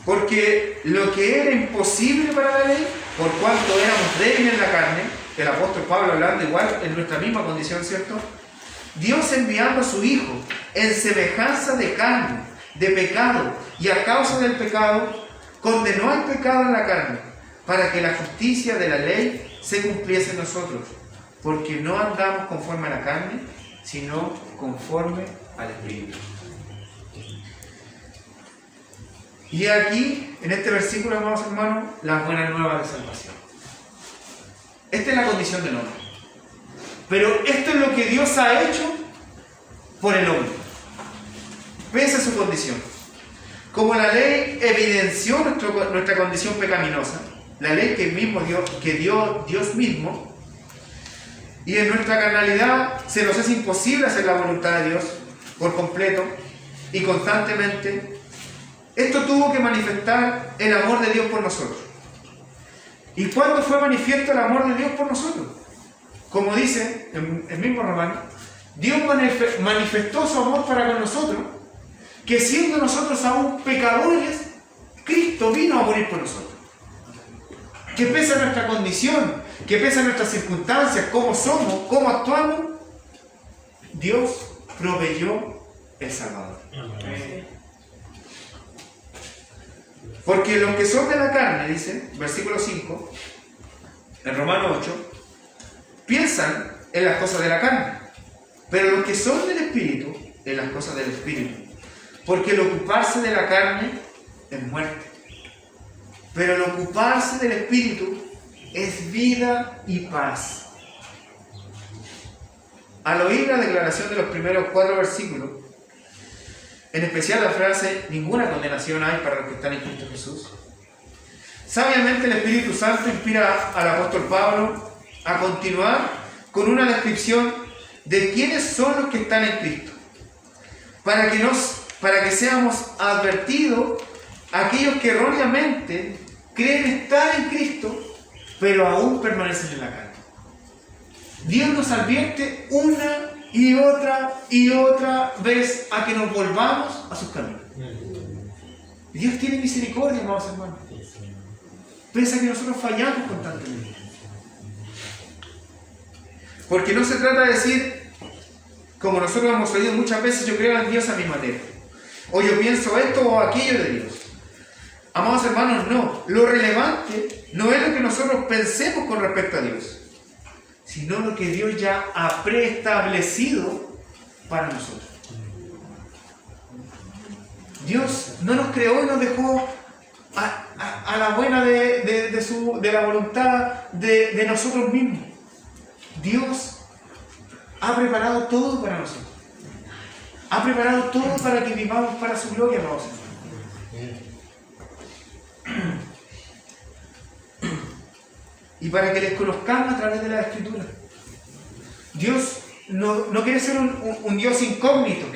Porque lo que era imposible para la ley, por cuanto éramos débiles en la carne, el apóstol Pablo hablando igual en nuestra misma condición, ¿cierto? Dios enviando a su Hijo en semejanza de carne, de pecado, y a causa del pecado, condenó al pecado en la carne, para que la justicia de la ley se cumpliese en nosotros, porque no andamos conforme a la carne, sino conforme al Espíritu. Y aquí, en este versículo, amados hermanos, las buenas nuevas de salvación. Esta es la condición del hombre. Pero esto es lo que Dios ha hecho por el hombre, pese a su condición. Como la ley evidenció nuestra condición pecaminosa, la ley que dio Dios mismo, y en nuestra carnalidad se nos es imposible hacer la voluntad de Dios por completo y constantemente, esto tuvo que manifestar el amor de Dios por nosotros. ¿Y cuándo fue manifiesto el amor de Dios por nosotros? Como dice el mismo Romano, Dios manifestó su amor para con nosotros, que siendo nosotros aún pecadores, Cristo vino a morir por nosotros. Que pese a nuestra condición, que pese a nuestras circunstancias, cómo somos, cómo actuamos, Dios proveyó el Salvador. Porque los que son de la carne, dice, versículo 5, en Romanos 8, piensan en las cosas de la carne, pero los que son del Espíritu, en las cosas del Espíritu. Porque el ocuparse de la carne es muerte, pero el ocuparse del Espíritu es vida y paz. Al oír la declaración de los primeros 4 versículos, en especial la frase, ninguna condenación hay para los que están en Cristo Jesús, sabiamente el Espíritu Santo inspira al apóstol Pablo a continuar con una descripción de quiénes son los que están en Cristo, para que seamos advertidos aquellos que erróneamente creen estar en Cristo, pero aún permanecen en la carne. Dios nos advierte una y otra vez a que nos volvamos a sus caminos. Dios tiene misericordia, amados hermanos, pese a que nosotros fallamos constantemente. Porque no se trata de decir, como nosotros hemos oído muchas veces, yo creo en Dios a mi manera, o yo pienso esto o aquello de Dios. Amados hermanos, no. Lo relevante no es lo que nosotros pensemos con respecto a Dios, sino lo que Dios ya ha preestablecido para nosotros. Dios no nos creó y nos dejó a la buena de la voluntad de nosotros mismos. Dios ha preparado todo para nosotros. Ha preparado todo para que vivamos para su gloria, amados hermanos. Y para que les conozcamos a través de la Escritura. Dios no quiere ser un Dios incógnito.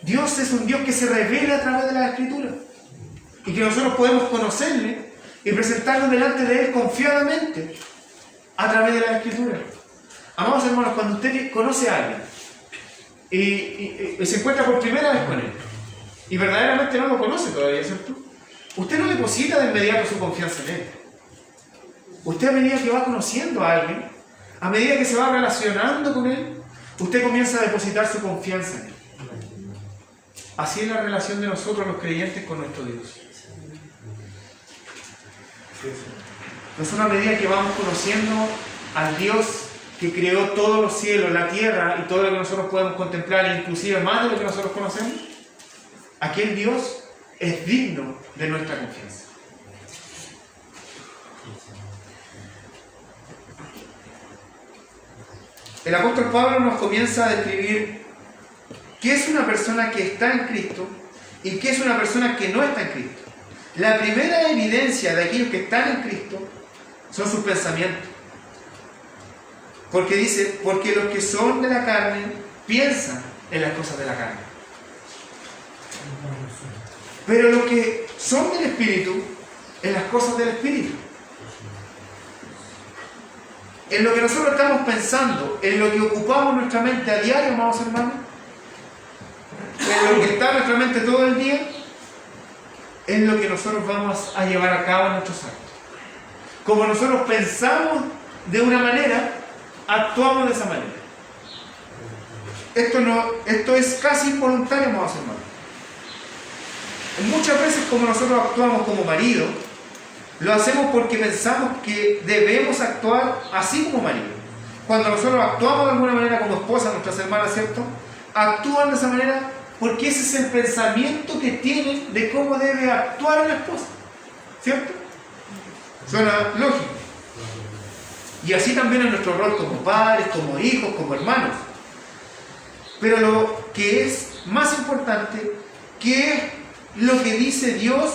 Dios es un Dios que se revela a través de la Escritura y que nosotros podemos conocerle y presentarnos delante de Él confiadamente a través de la Escritura. Amados hermanos, cuando usted conoce a alguien y se encuentra por primera vez con Él y verdaderamente no lo conoce todavía, ¿cierto? Usted no deposita de inmediato su confianza en Él. Usted, a medida que va conociendo a alguien, a medida que se va relacionando con Él, usted comienza a depositar su confianza en Él. Así es la relación de nosotros los creyentes con nuestro Dios. Nosotros, a medida que vamos conociendo al Dios que creó todos los cielos, la tierra y todo lo que nosotros podemos contemplar, inclusive más de lo que nosotros conocemos, aquel Dios es digno de nuestra confianza. El apóstol Pablo nos comienza a describir qué es una persona que está en Cristo y qué es una persona que no está en Cristo. La primera evidencia de aquellos que están en Cristo son sus pensamientos. Porque dice, porque los que son de la carne piensan en las cosas de la carne. Pero los que son del Espíritu, en las cosas del Espíritu. En lo que nosotros estamos pensando, en lo que ocupamos nuestra mente a diario, amados hermanos, en lo que está en nuestra mente todo el día, es lo que nosotros vamos a llevar a cabo en nuestros actos. Como nosotros pensamos de una manera, actuamos de esa manera. Esto es casi involuntario, amados hermanos. Muchas veces, como nosotros actuamos como marido, lo hacemos porque pensamos que debemos actuar así como marido. Cuando nosotros actuamos de alguna manera como esposa, nuestras hermanas, ¿cierto? Actúan de esa manera porque ese es el pensamiento que tienen de cómo debe actuar una esposa, ¿cierto? Suena lógico. Y así también en nuestro rol como padres, como hijos, como hermanos. Pero lo que es más importante, ¿qué es lo que dice Dios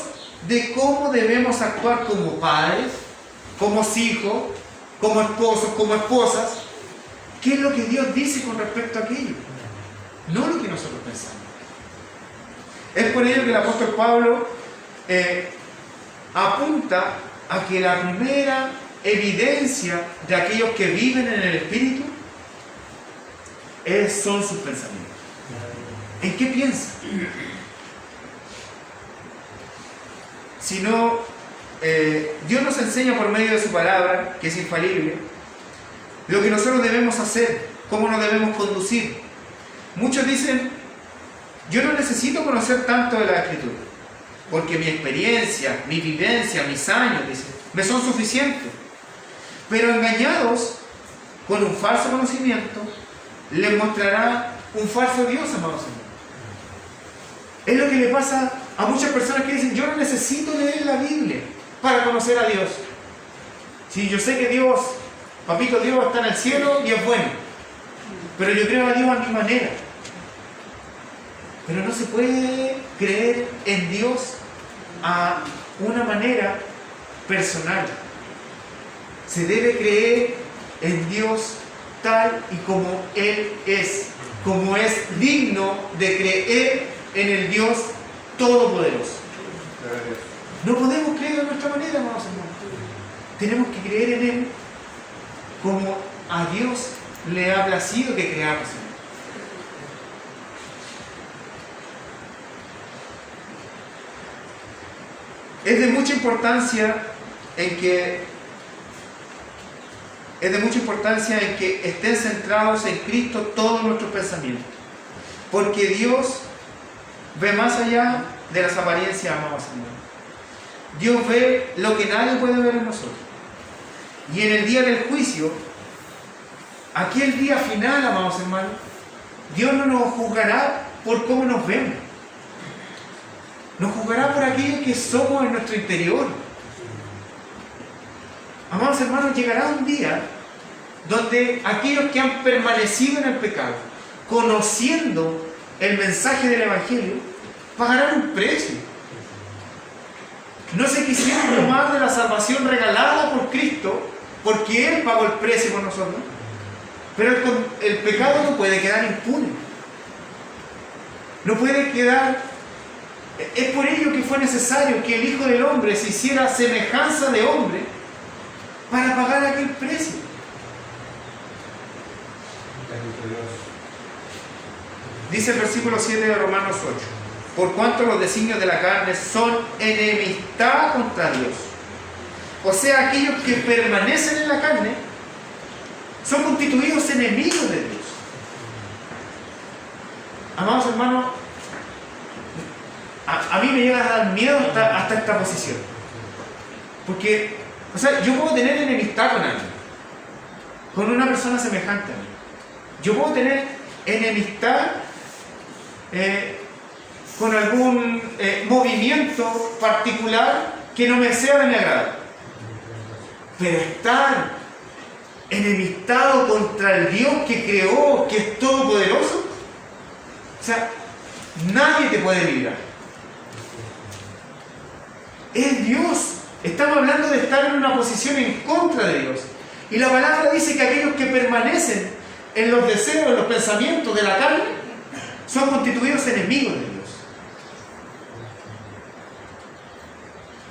de cómo debemos actuar como padres, como hijos, como esposos, como esposas? ¿Qué es lo que Dios dice con respecto a aquello? No lo que nosotros pensamos. Es por ello que el apóstol Pablo apunta a que la primera evidencia de aquellos que viven en el Espíritu son sus pensamientos. ¿En qué piensan? Si no, Dios nos enseña por medio de su palabra, que es infalible, lo que nosotros debemos hacer, cómo nos debemos conducir. Muchos dicen, yo no necesito conocer tanto de la Escritura, porque mi experiencia, mi vivencia, mis años, dicen, me son suficientes. Pero engañados con un falso conocimiento, les mostrará un falso Dios, amados hermanos. Es lo que le pasa a muchas personas que dicen, yo no necesito leer la Biblia para conocer a Dios. Si yo sé que Dios, papito Dios, está en el cielo y es bueno, pero yo creo a Dios a mi manera. Pero no se puede creer en Dios a una manera personal. Se debe creer en Dios tal y como Él es, como es digno de creer en el Dios Todopoderoso. No podemos creer de nuestra manera, amados hermanos. Tenemos que creer en Él como a Dios le ha placido que creamos en Él. Es de mucha importancia en que estén centrados en Cristo todos nuestros pensamientos, porque Dios ve más allá de las apariencias, amados hermanos. Dios ve lo que nadie puede ver en nosotros. Y en el día del juicio, aquel día final, amados hermanos, Dios no nos juzgará por cómo nos vemos. Nos juzgará por aquello que somos en nuestro interior. Amados hermanos, llegará un día donde aquellos que han permanecido en el pecado, conociendo el mensaje del Evangelio, pagarán un precio. No se quisieron tomar de la salvación regalada por Cristo, porque Él pagó el precio por nosotros. Pero el pecado no puede quedar impune. No puede quedar. Es por ello que fue necesario que el Hijo del Hombre se hiciera semejanza de hombre para pagar aquel precio. Dice el versículo 7 de Romanos 8: por cuanto los designios de la carne son enemistad contra Dios. O sea, aquellos que permanecen en la carne son constituidos enemigos de Dios. Amados hermanos, a mí me llega a dar miedo hasta esta posición. Porque, o sea, yo puedo tener enemistad con alguien. con una persona semejante a mí. Yo puedo tener enemistad con algún movimiento particular que no me sea de mi agrado. Pero estar enemistado contra el Dios que creó, que es todopoderoso, o sea, nadie te puede librar. Es Dios. Estamos hablando de estar en una posición en contra de Dios. Y la palabra dice que aquellos que permanecen en los deseos, en los pensamientos de la carne, son constituidos enemigos de Dios.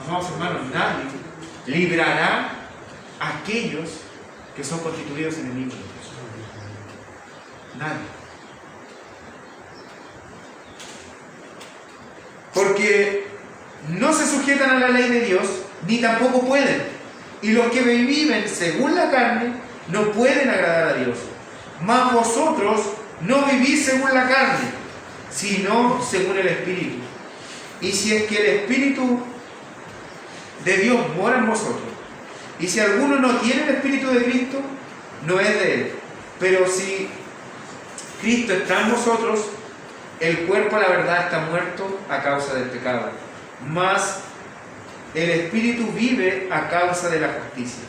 Amados hermanos, nadie librará a aquellos que son constituidos enemigos de Dios. Nadie. Porque no se sujetan a la ley de Dios, ni tampoco pueden. Y los que viven según la carne no pueden agradar a Dios. Mas vosotros no vivís según la carne, sino según el Espíritu. Y si es que el Espíritu de Dios mora en vosotros, y si alguno no tiene el Espíritu de Cristo, no es de él. Pero si Cristo está en vosotros, el cuerpo a la verdad está muerto a causa del pecado, mas el Espíritu vive a causa de la justicia.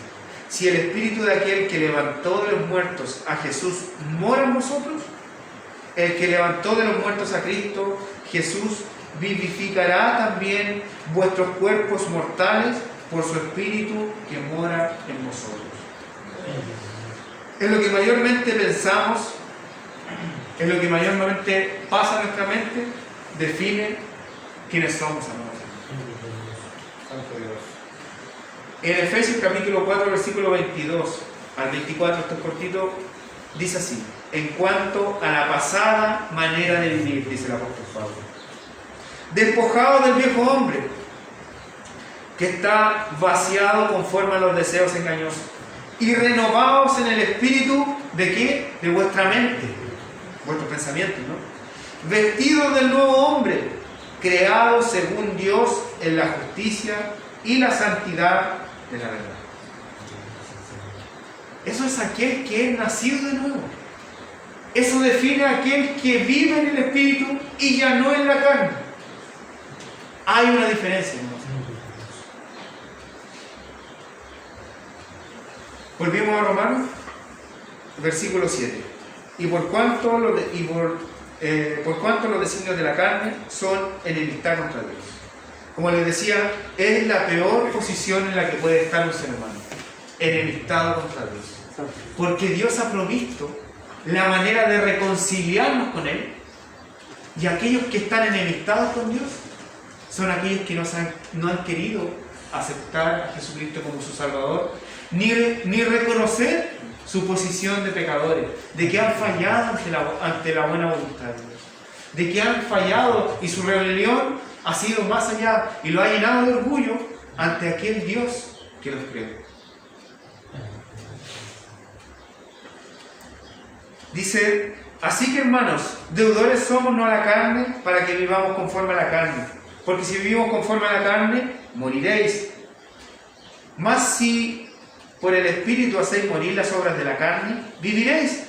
Si el Espíritu de aquel que levantó de los muertos a Jesús mora en vosotros, el que levantó de los muertos a Cristo Jesús vivificará también vuestros cuerpos mortales por su Espíritu que mora en vosotros. Es lo que mayormente pensamos, es lo que mayormente pasa en nuestra mente, define quiénes somos, amados. Santo Dios. En Efesios capítulo 4, versículo 22 al 24, esto es cortito, dice así: en cuanto a la pasada manera de vivir, dice el apóstol Pablo, despojados del viejo hombre, que está vaciado conforme a los deseos engañosos, y renovados en el espíritu de ¿qué? De vuestra mente, vuestros pensamientos, ¿no? Vestidos del nuevo hombre, creados según Dios en la justicia y la santidad de la verdad. Eso es aquel que es nacido de nuevo. Eso define a aquel que vive en el espíritu y ya no en la carne. Hay una diferencia, hermanos. Volvemos a Romanos, versículo 7. Y por cuanto los designios de la carne son enemistad contra Dios. Como les decía, es la peor posición en la que puede estar un ser humano, enemistado contra Dios. Porque Dios ha provisto la manera de reconciliarnos con Él, y aquellos que están enemistados con Dios son aquellos que no han querido aceptar a Jesucristo como su Salvador, ni reconocer su posición de pecadores, de que han fallado ante la buena voluntad de Dios, de que han fallado y su rebelión ha sido más allá y lo ha llenado de orgullo ante aquel Dios que los creó. Dice: así que, hermanos, deudores somos no a la carne, para que vivamos conforme a la carne. Porque si vivimos conforme a la carne, moriréis. Mas si por el Espíritu hacéis morir las obras de la carne, viviréis.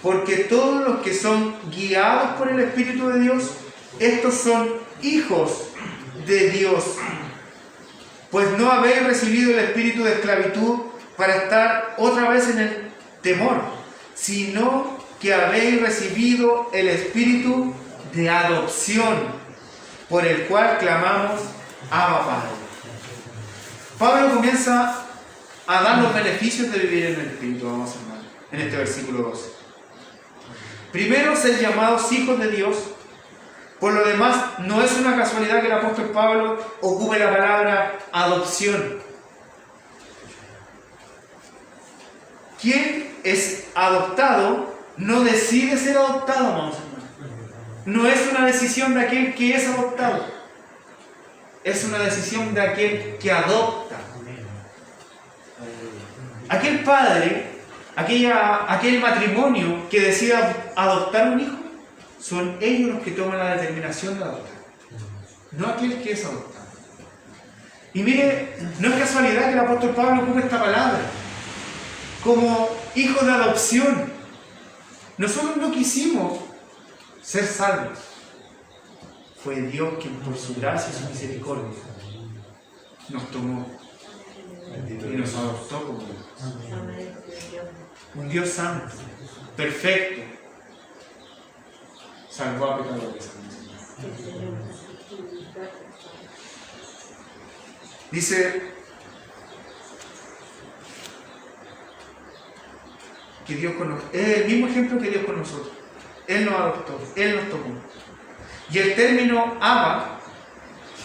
Porque todos los que son guiados por el Espíritu de Dios, estos son hijos de Dios. Pues no habéis recibido el espíritu de esclavitud para estar otra vez en el temor, sino que habéis recibido el espíritu de adopción, por el cual clamamos: Abba, Padre. Pablo comienza a dar los beneficios de vivir en el Espíritu, vamos hermanos, en este versículo 12. Primero, ser llamados hijos de Dios. Por lo demás, no es una casualidad que el apóstol Pablo ocupe la palabra adopción. Quien es adoptado no decide ser adoptado, vamos hermanos. No es una decisión de aquel que es adoptado. Es una decisión de aquel que adopta. Aquel padre, aquel matrimonio que decida adoptar un hijo, son ellos los que toman la determinación de adoptar, no aquel que es adoptado. Y mire, no es casualidad que el apóstol Pablo ocupe esta palabra como hijos de adopción. Nosotros no quisimos ser salvos. Fue Dios quien por su gracia y su misericordia nos tomó y nos adoptó como hijos. Un Dios santo, perfecto, salvó a pecadores. Dice que Dios con nosotros, es el mismo ejemplo que Dios con nosotros. Él nos adoptó, Él nos tomó. Y el término Abba,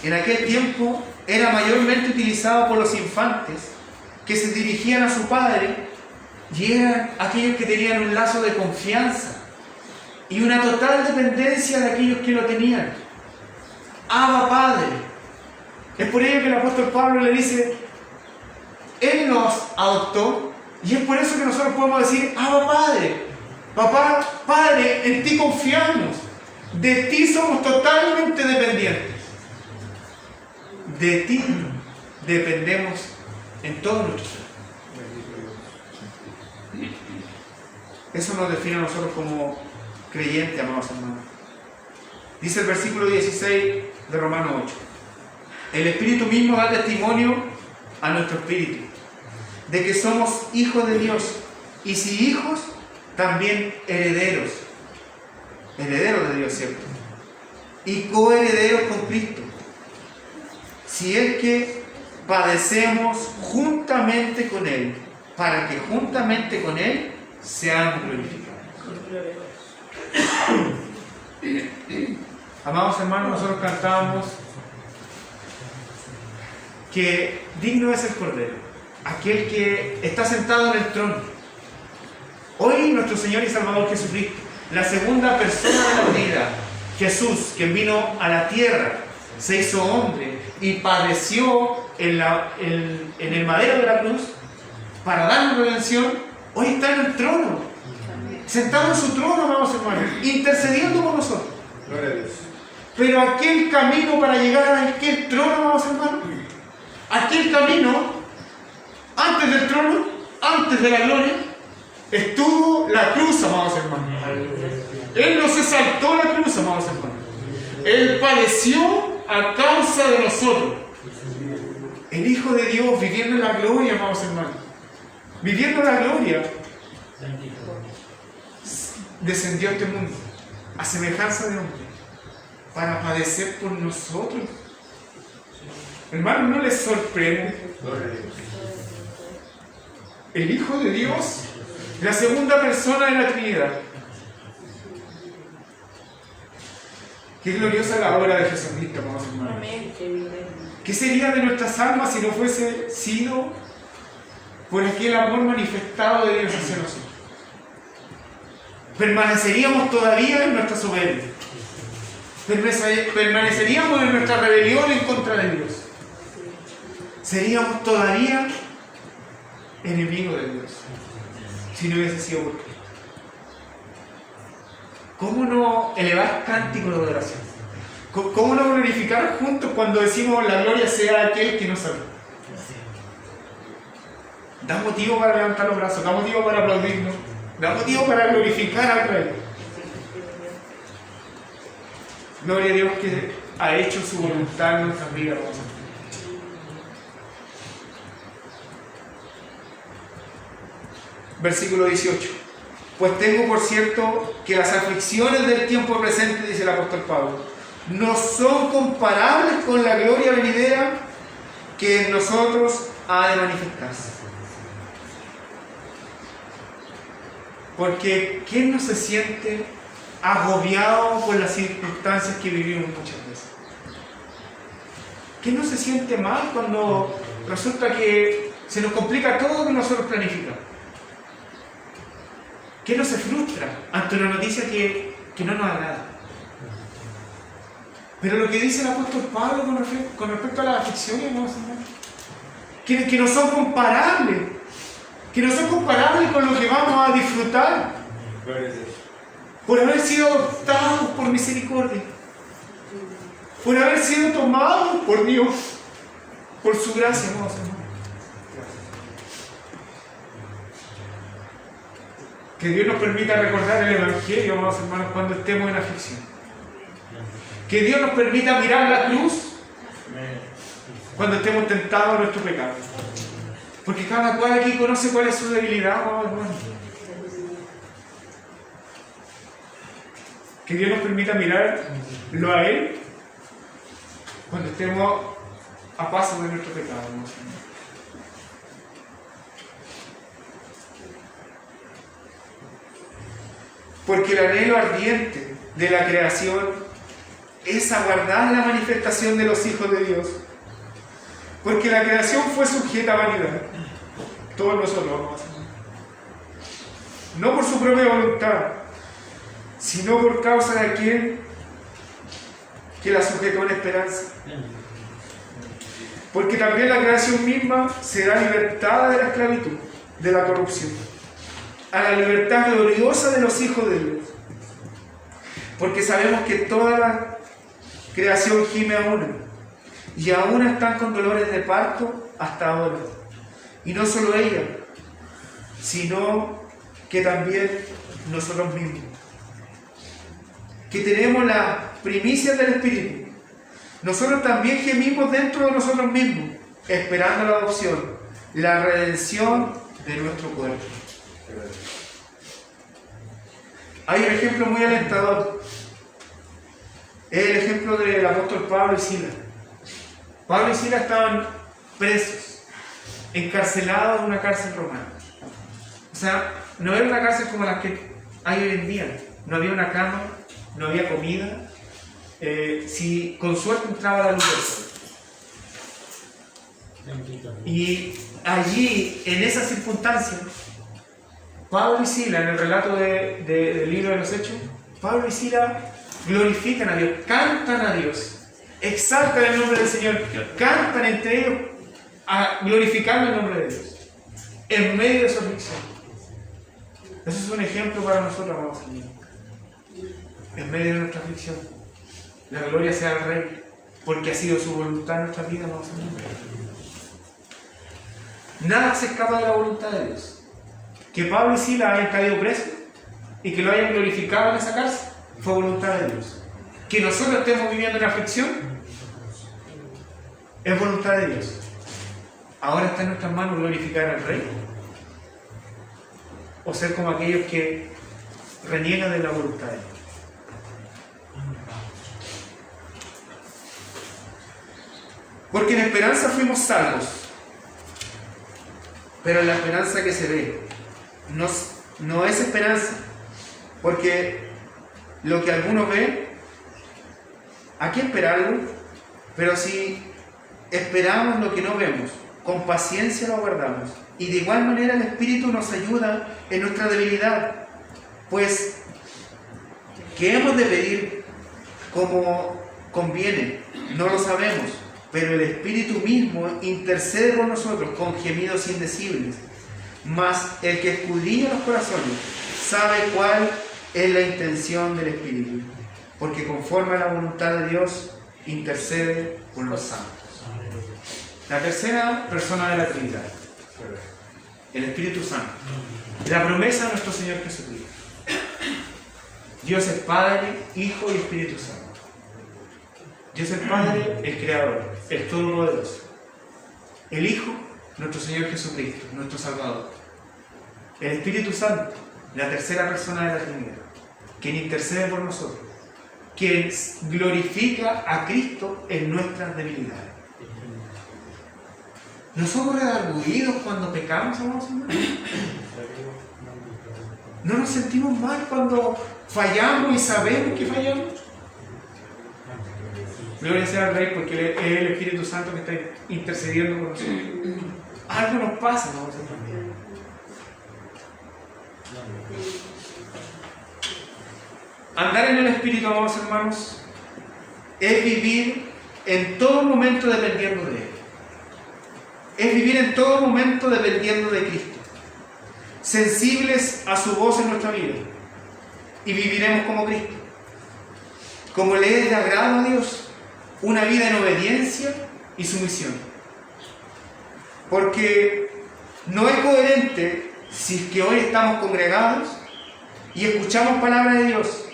en aquel tiempo, era mayormente utilizado por los infantes que se dirigían a su padre y eran aquellos que tenían un lazo de confianza y una total dependencia de aquellos que lo tenían. Abba Padre. Es por ello que el apóstol Pablo le dice, Él nos adoptó y es por eso que nosotros podemos decir, Abba Padre, Papá, Padre, en ti confiamos, de ti somos totalmente dependientes. De ti dependemos en todo nuestro ser. Eso nos define a nosotros como creyentes, amados hermanos. Dice el versículo 16 de Romanos 8. El Espíritu mismo da testimonio a nuestro espíritu de que somos hijos de Dios, y si hijos, también herederos. Herederos de Dios, ¿cierto? Y coherederos con Cristo. Si es que padecemos juntamente con Él, para que juntamente con Él seamos glorificados. Amados hermanos, nosotros cantábamos que digno es el Cordero, aquel que está sentado en el trono. Hoy nuestro Señor y Salvador Jesucristo, la segunda persona de la Trinidad, Jesús, quien vino a la tierra, se hizo hombre y padeció en el madero de la cruz para darnos redención, hoy está en el trono, sentado en su trono, amados hermanos, intercediendo por nosotros. Gloria a Dios. Pero aquel camino para llegar a aquel trono, amados hermanos, aquel camino, antes del trono, antes de la gloria, estuvo la cruz, amados hermanos. Él no se saltó la cruz, amados hermanos. Él padeció a causa de nosotros. El Hijo de Dios viviendo en la gloria, amados hermanos. Viviendo en la gloria, descendió a este mundo a semejanza de hombre para padecer por nosotros. Hermano, ¿no les sorprende? El Hijo de Dios, la segunda persona de la Trinidad. Qué gloriosa la obra de Jesucristo, amados hermanos. ¿Qué sería de nuestras almas si no fuese sido por aquel amor manifestado de Dios hacia nosotros? Permaneceríamos todavía en nuestra soberbia. Permaneceríamos en nuestra rebelión en contra de Dios. Seríamos todavía enemigos de Dios si no hubiese sido por Cristo. ¿Cómo no elevar cánticos de adoración? ¿Cómo no glorificar juntos cuando decimos la gloria sea a aquel que nos salvó? Da motivo para levantar los brazos, da motivo para aplaudirnos, da motivo para glorificar al Rey. Gloria a Dios que ha hecho su voluntad en nuestras vidas. Versículo 18. Pues tengo por cierto que las aflicciones del tiempo presente, dice el apóstol Pablo, no son comparables con la gloria venidera que en nosotros ha de manifestarse. Porque ¿quién no se siente agobiado por las circunstancias que vivimos muchas veces? ¿Quién no se siente mal cuando resulta que se nos complica todo lo que nosotros planificamos? ¿Quién no se frustra ante una noticia que no nos agrada? Pero lo que dice el apóstol Pablo con respecto a las aflicciones, que no son comparables, que no son comparables con lo que vamos a disfrutar por haber sido adoptados por misericordia, por haber sido tomados por Dios, por su gracia, amados hermanos. Que Dios nos permita recordar el Evangelio, amados hermanos, cuando estemos en aflicción. Que Dios nos permita mirar la cruz cuando estemos tentados en nuestro pecado. Porque cada cual aquí conoce cuál es su debilidad, amados hermanos. Que Dios nos permita mirarlo a Él cuando estemos a paso de nuestro pecado, amados hermanos. Porque el anhelo ardiente de la creación es aguardar la manifestación de los hijos de Dios. Porque la creación fue sujeta a vanidad. Todos nosotros vamos a hacer. No por su propia voluntad, sino por causa de aquel que la sujetó en esperanza. Porque también la creación misma será libertada de la esclavitud, de la corrupción, a la libertad gloriosa de los hijos de Dios. Porque sabemos que toda la creación gime aún, y aún están con dolores de parto hasta ahora. Y no solo ella, sino que también nosotros mismos, que tenemos las primicias del Espíritu. Nosotros también gemimos dentro de nosotros mismos, esperando la adopción, la redención de nuestro cuerpo. Hay un ejemplo muy alentador. Es el ejemplo del apóstol Pablo y Silas. Pablo y Silas estaban presos, encarcelados en una cárcel romana. O sea, no era una cárcel como las que hay hoy en día. No había una cama, no había comida. Si con suerte entraba la luz del sol. Y allí, en esas circunstancias, Pablo y Silas, en el relato del libro de los Hechos, Pablo y Silas glorifican a Dios, cantan a Dios, exaltan el nombre del Señor, cantan entre ellos glorificando el nombre de Dios, en medio de su aflicción. Eso es un ejemplo para nosotros, amados hermanos. En medio de nuestra aflicción, la gloria sea al Rey, porque ha sido su voluntad en nuestra vida, amados hermanos. Nada se escapa de la voluntad de Dios. Que Pablo y Silas hayan caído presos y que lo hayan glorificado en esa cárcel fue voluntad de Dios. Que nosotros estemos viviendo en aflicción es voluntad de Dios. Ahora está en nuestras manos glorificar al Rey o ser como aquellos que reniegan de la voluntad de Dios. Porque en esperanza fuimos salvos, pero en la esperanza que se ve no es esperanza, porque lo que algunos ven, aquí esperarlo, pero si esperamos lo que no vemos, con paciencia lo aguardamos, y de igual manera el Espíritu nos ayuda en nuestra debilidad, pues que hemos de pedir como conviene, no lo sabemos, pero el Espíritu mismo intercede por nosotros con gemidos indecibles. Mas el que escudriña los corazones sabe cuál es la intención del Espíritu, porque conforme a la voluntad de Dios intercede por los santos. La tercera persona de la Trinidad, el Espíritu Santo, la promesa de nuestro Señor Jesucristo. Dios es Padre, Hijo y Espíritu Santo. Dios es Padre, el Creador, el Todopoderoso. El Hijo, nuestro Señor Jesucristo, nuestro Salvador. El Espíritu Santo, la tercera persona de la Trinidad, quien intercede por nosotros, quien glorifica a Cristo en nuestras debilidades. ¿No somos redarguidos cuando pecamos, amados hermanos? ¿No nos sentimos mal cuando fallamos y sabemos que fallamos? Gloria sea al Rey, porque es el Espíritu Santo que está intercediendo por nosotros. Algo nos pasa, amados hermanos. Andar en el Espíritu, amados hermanos, es vivir en todo momento dependiendo de Él. Es vivir en todo momento dependiendo de Cristo. Sensibles a su voz en nuestra vida. Y viviremos como Cristo. Como le es de agrado a Dios, una vida en obediencia y sumisión. Porque no es coherente, si es que hoy estamos congregados, y escuchamos palabra de Dios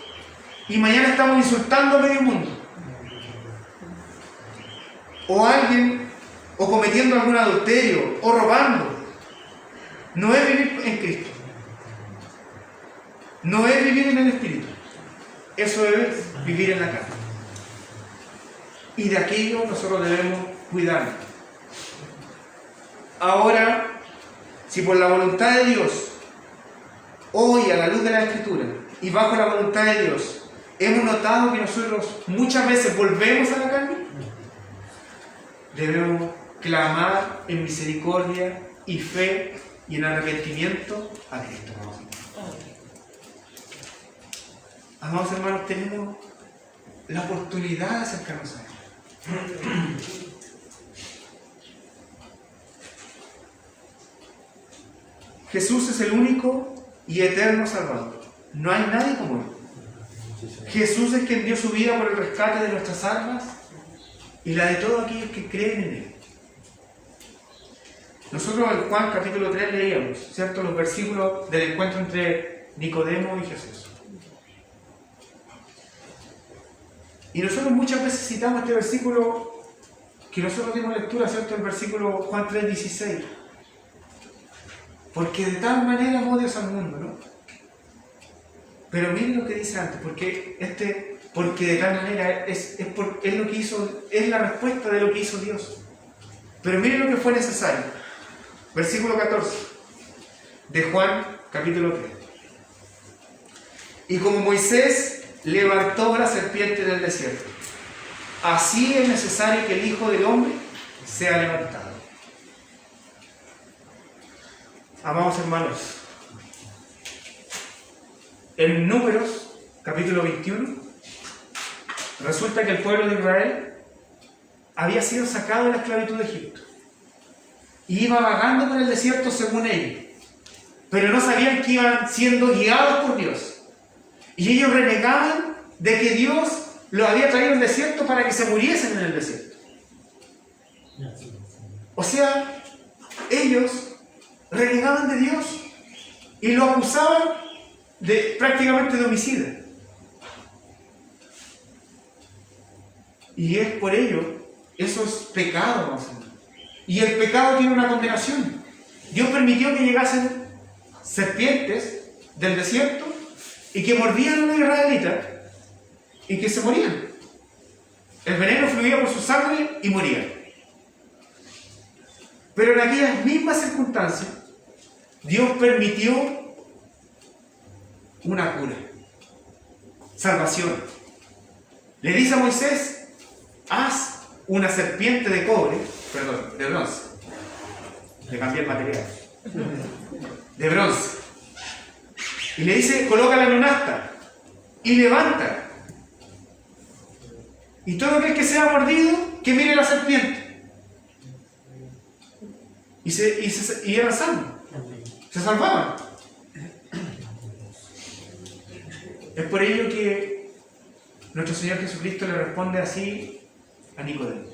y mañana estamos insultando a medio mundo, o alguien, o cometiendo algún adulterio, o robando, no es vivir en Cristo, no es vivir en el Espíritu, eso es vivir en la carne. Y de aquello nosotros debemos cuidarnos. Ahora, si por la voluntad de Dios, hoy a la luz de la Escritura y bajo la voluntad de Dios, hemos notado que nosotros muchas veces volvemos a la carne, debemos clamar en misericordia y fe y en arrepentimiento a Cristo. Amados hermanos, tenemos la oportunidad de acercarnos a Él. Jesús es el único y eterno Salvador. No hay nadie como Él. Jesús es quien dio su vida por el rescate de nuestras almas y la de todos aquellos que creen en Él. Nosotros en Juan capítulo 3 leíamos, ¿cierto?, los versículos del encuentro entre Nicodemo y Jesús. Y nosotros muchas veces citamos este versículo que nosotros dimos lectura, ¿cierto?, el versículo Juan 3:16. Porque de tal manera amó Dios al mundo, ¿no? Pero miren lo que dice antes, porque de tal manera es lo que hizo, es la respuesta de lo que hizo Dios. Pero miren lo que fue necesario. Versículo 14 de Juan capítulo 3. Y como Moisés levantó la serpiente del desierto, así es necesario que el Hijo del Hombre sea levantado. Amados hermanos, en Números capítulo 21 resulta que el pueblo de Israel había sido sacado de la esclavitud de Egipto y iba vagando por el desierto según ellos, pero no sabían que iban siendo guiados por Dios. Y ellos renegaban de que Dios los había traído al desierto para que se muriesen en el desierto. O sea, ellos renegaban de Dios y lo acusaban prácticamente de homicida. Y es por ello, eso es pecado, vamos a decir. Y el pecado tiene una condenación. Dios permitió que llegasen serpientes del desierto y que mordían a los israelitas y que se morían. El veneno fluía por su sangre y morían. Pero en aquellas mismas circunstancias, Dios permitió una cura, salvación. Le dice a Moisés: haz una serpiente de bronce. Le cambié el material. De bronce. Y le dice: colócala en un asta y levanta. Y todo aquel que sea mordido, que mire la serpiente. Y eran salvos. Se salvaban. Es por ello que nuestro Señor Jesucristo le responde así a Nicodemo.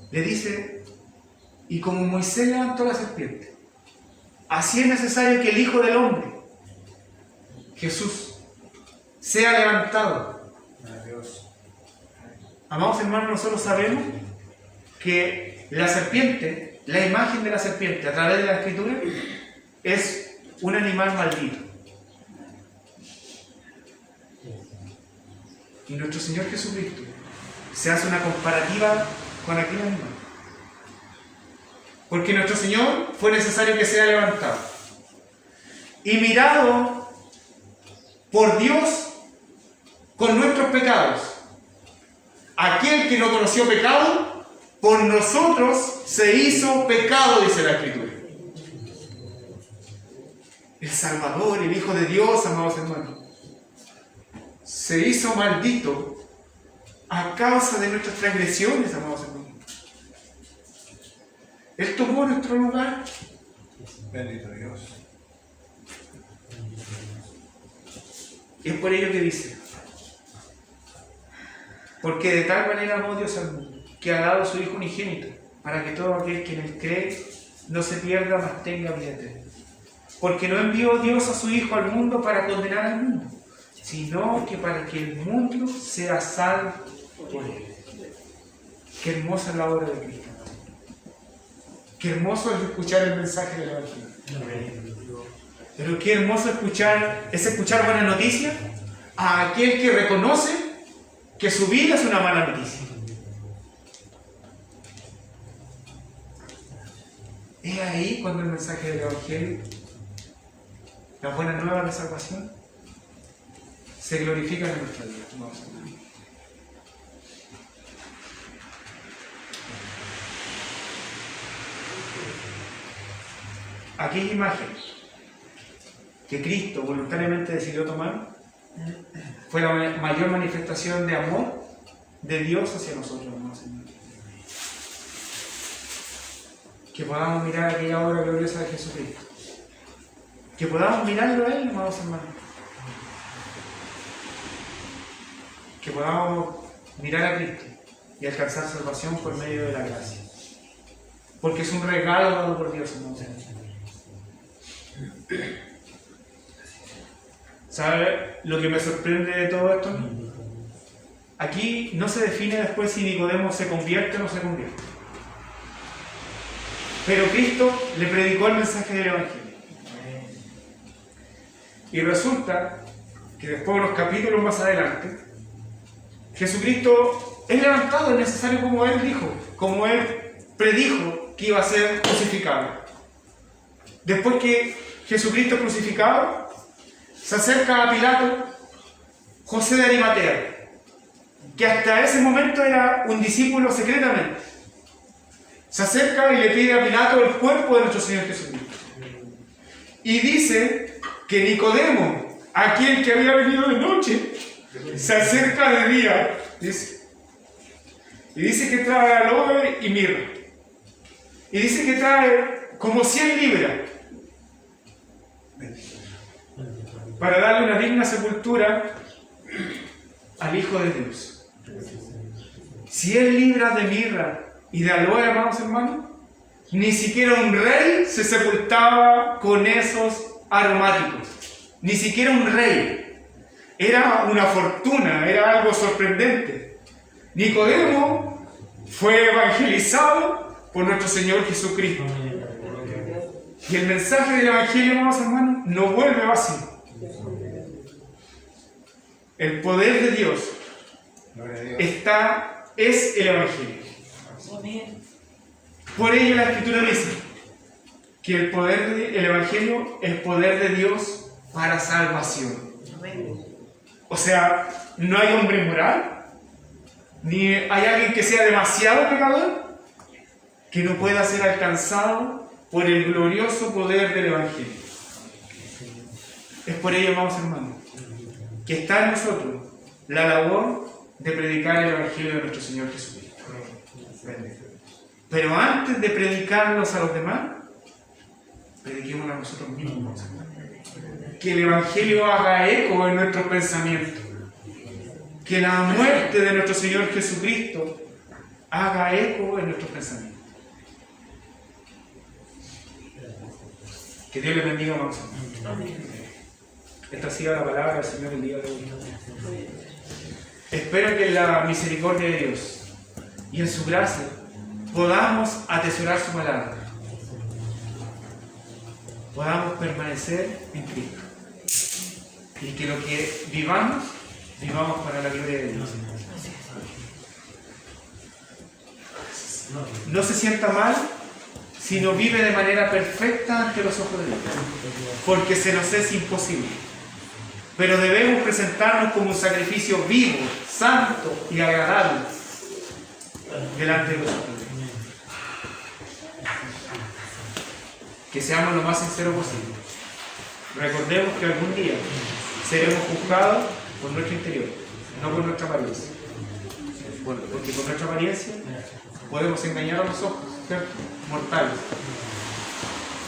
Le dice: y como Moisés levantó la serpiente, así es necesario que el Hijo del Hombre, Jesús, sea levantado. Amados hermanos, nosotros sabemos que la serpiente, la imagen de la serpiente a través de la Escritura, es un animal maldito. Y nuestro Señor Jesucristo se hace una comparativa con aquel animal. Porque nuestro Señor fue necesario que sea levantado y mirado por Dios con nuestros pecados. Aquel que no conoció pecado, por nosotros se hizo pecado, dice la Escritura. El Salvador, el Hijo de Dios, amados hermanos, se hizo maldito a causa de nuestras transgresiones, amados hermanos. Él tomó nuestro lugar. Bendito Dios. Y es por ello que dice: porque de tal manera amó Dios al mundo, que ha dado a su Hijo unigénito, para que todo aquel que en él cree no se pierda, mas tenga vida eterna. Porque no envió Dios a su Hijo al mundo para condenar al mundo, sino que para que el mundo sea salvo por él. Qué hermosa es la obra de Cristo. Qué hermoso es escuchar el mensaje del Evangelio. Pero qué hermoso es escuchar buenas noticias a aquel que reconoce que su vida es una mala noticia. Es ahí cuando el mensaje del Evangelio, las buenas nuevas de salvación, se glorifican en nuestra vida. Vamos a ver. Aquella imagen que Cristo voluntariamente decidió tomar fue la mayor manifestación de amor de Dios hacia nosotros, hermanos. Que podamos mirar aquella obra gloriosa de Jesucristo. Que podamos mirarlo a Él, amados hermanos. Que podamos mirar a Cristo y alcanzar salvación por medio de la gracia. Porque es un regalo dado por Dios, hermanos. ¿Sabe lo que me sorprende de todo esto? Aquí no se define después si Nicodemo se convierte o no se convierte. Pero Cristo le predicó el mensaje del Evangelio. Y resulta que después, unos capítulos más adelante, Jesucristo es levantado, es necesario como Él dijo, como Él predijo que iba a ser crucificado. Después que Jesucristo es crucificado, se acerca a Pilato José de Arimatea, que hasta ese momento era un discípulo secretamente. Se acerca y le pide a Pilato el cuerpo de nuestro Señor Jesucristo. Y dice que Nicodemo, aquel que había venido de noche, se acerca de día, dice. Y dice que trae aloe y mirra. Y dice que trae como 100 libras para darle una digna sepultura al Hijo de Dios. 100 libras de mirra y de aloe, amados hermanos. Ni siquiera un rey se sepultaba con esos aromáticos. Ni siquiera un rey. Era una fortuna, era algo sorprendente. Nicodemo fue evangelizado por nuestro Señor Jesucristo. Y el mensaje del Evangelio, amados hermanos, no vuelve vacío. El poder de Dios es el Evangelio. Por ello la Escritura dice que el Evangelio es el poder de Dios para salvación. O sea, no hay hombre moral, ni hay alguien que sea demasiado pecador que no pueda ser alcanzado por el glorioso poder del Evangelio. Es por ello, amados hermanos, que está en nosotros la labor de predicar el Evangelio de nuestro Señor Jesucristo. Pero antes de predicarlos a los demás, prediquémoslo a nosotros mismos. Que el Evangelio haga eco en nuestros pensamientos. Que la muerte de nuestro Señor Jesucristo haga eco en nuestros pensamientos. Que Dios les bendiga, hermanos. Esta ha sido la palabra del Señor el día de hoy. Espero que en la misericordia de Dios y en su gracia podamos atesorar su palabra. Podamos permanecer en Cristo. Y que lo que vivamos para la gloria de Dios. No se sienta mal si no vive de manera perfecta ante los ojos de Dios, porque se nos es imposible. Pero debemos presentarnos como un sacrificio vivo, santo y agradable delante de nosotros. Que seamos lo más sinceros posible. Recordemos que algún día seremos juzgados por nuestro interior, no por nuestra apariencia. Porque por nuestra apariencia podemos engañar a los ojos, ¿cierto? Mortales.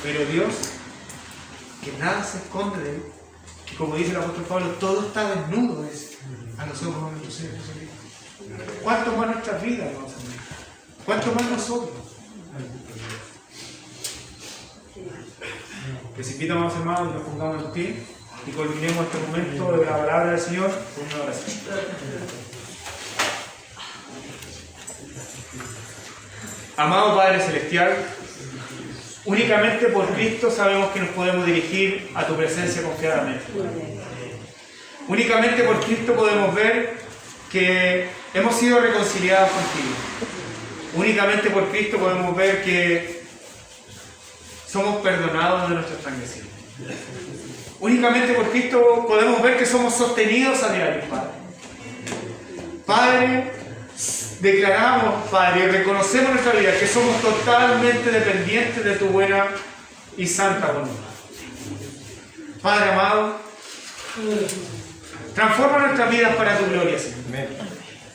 Pero Dios, que nada se esconde de Él, que como dice el apóstol Pablo, todo está desnudo a los ojos de nuestro Señor Jesucristo. ¿Cuánto más nuestras vidas, hermanos? ¿Cuánto más nosotros? Les invito, amados hermanos, que nos pongamos en pie y culminemos este momento de la palabra del Señor con una oración. Amado Padre Celestial, únicamente por Cristo sabemos que nos podemos dirigir a tu presencia confiadamente. Únicamente por Cristo podemos ver que hemos sido reconciliados contigo. Únicamente por Cristo podemos ver que somos perdonados de nuestras transgresiones. Únicamente por Cristo podemos ver que somos sostenidos a diario, Padre. Padre, declaramos, Padre, y reconocemos en nuestra vida que somos totalmente dependientes de tu buena y santa voluntad. Padre amado, transforma nuestras vidas para tu gloria, Señor.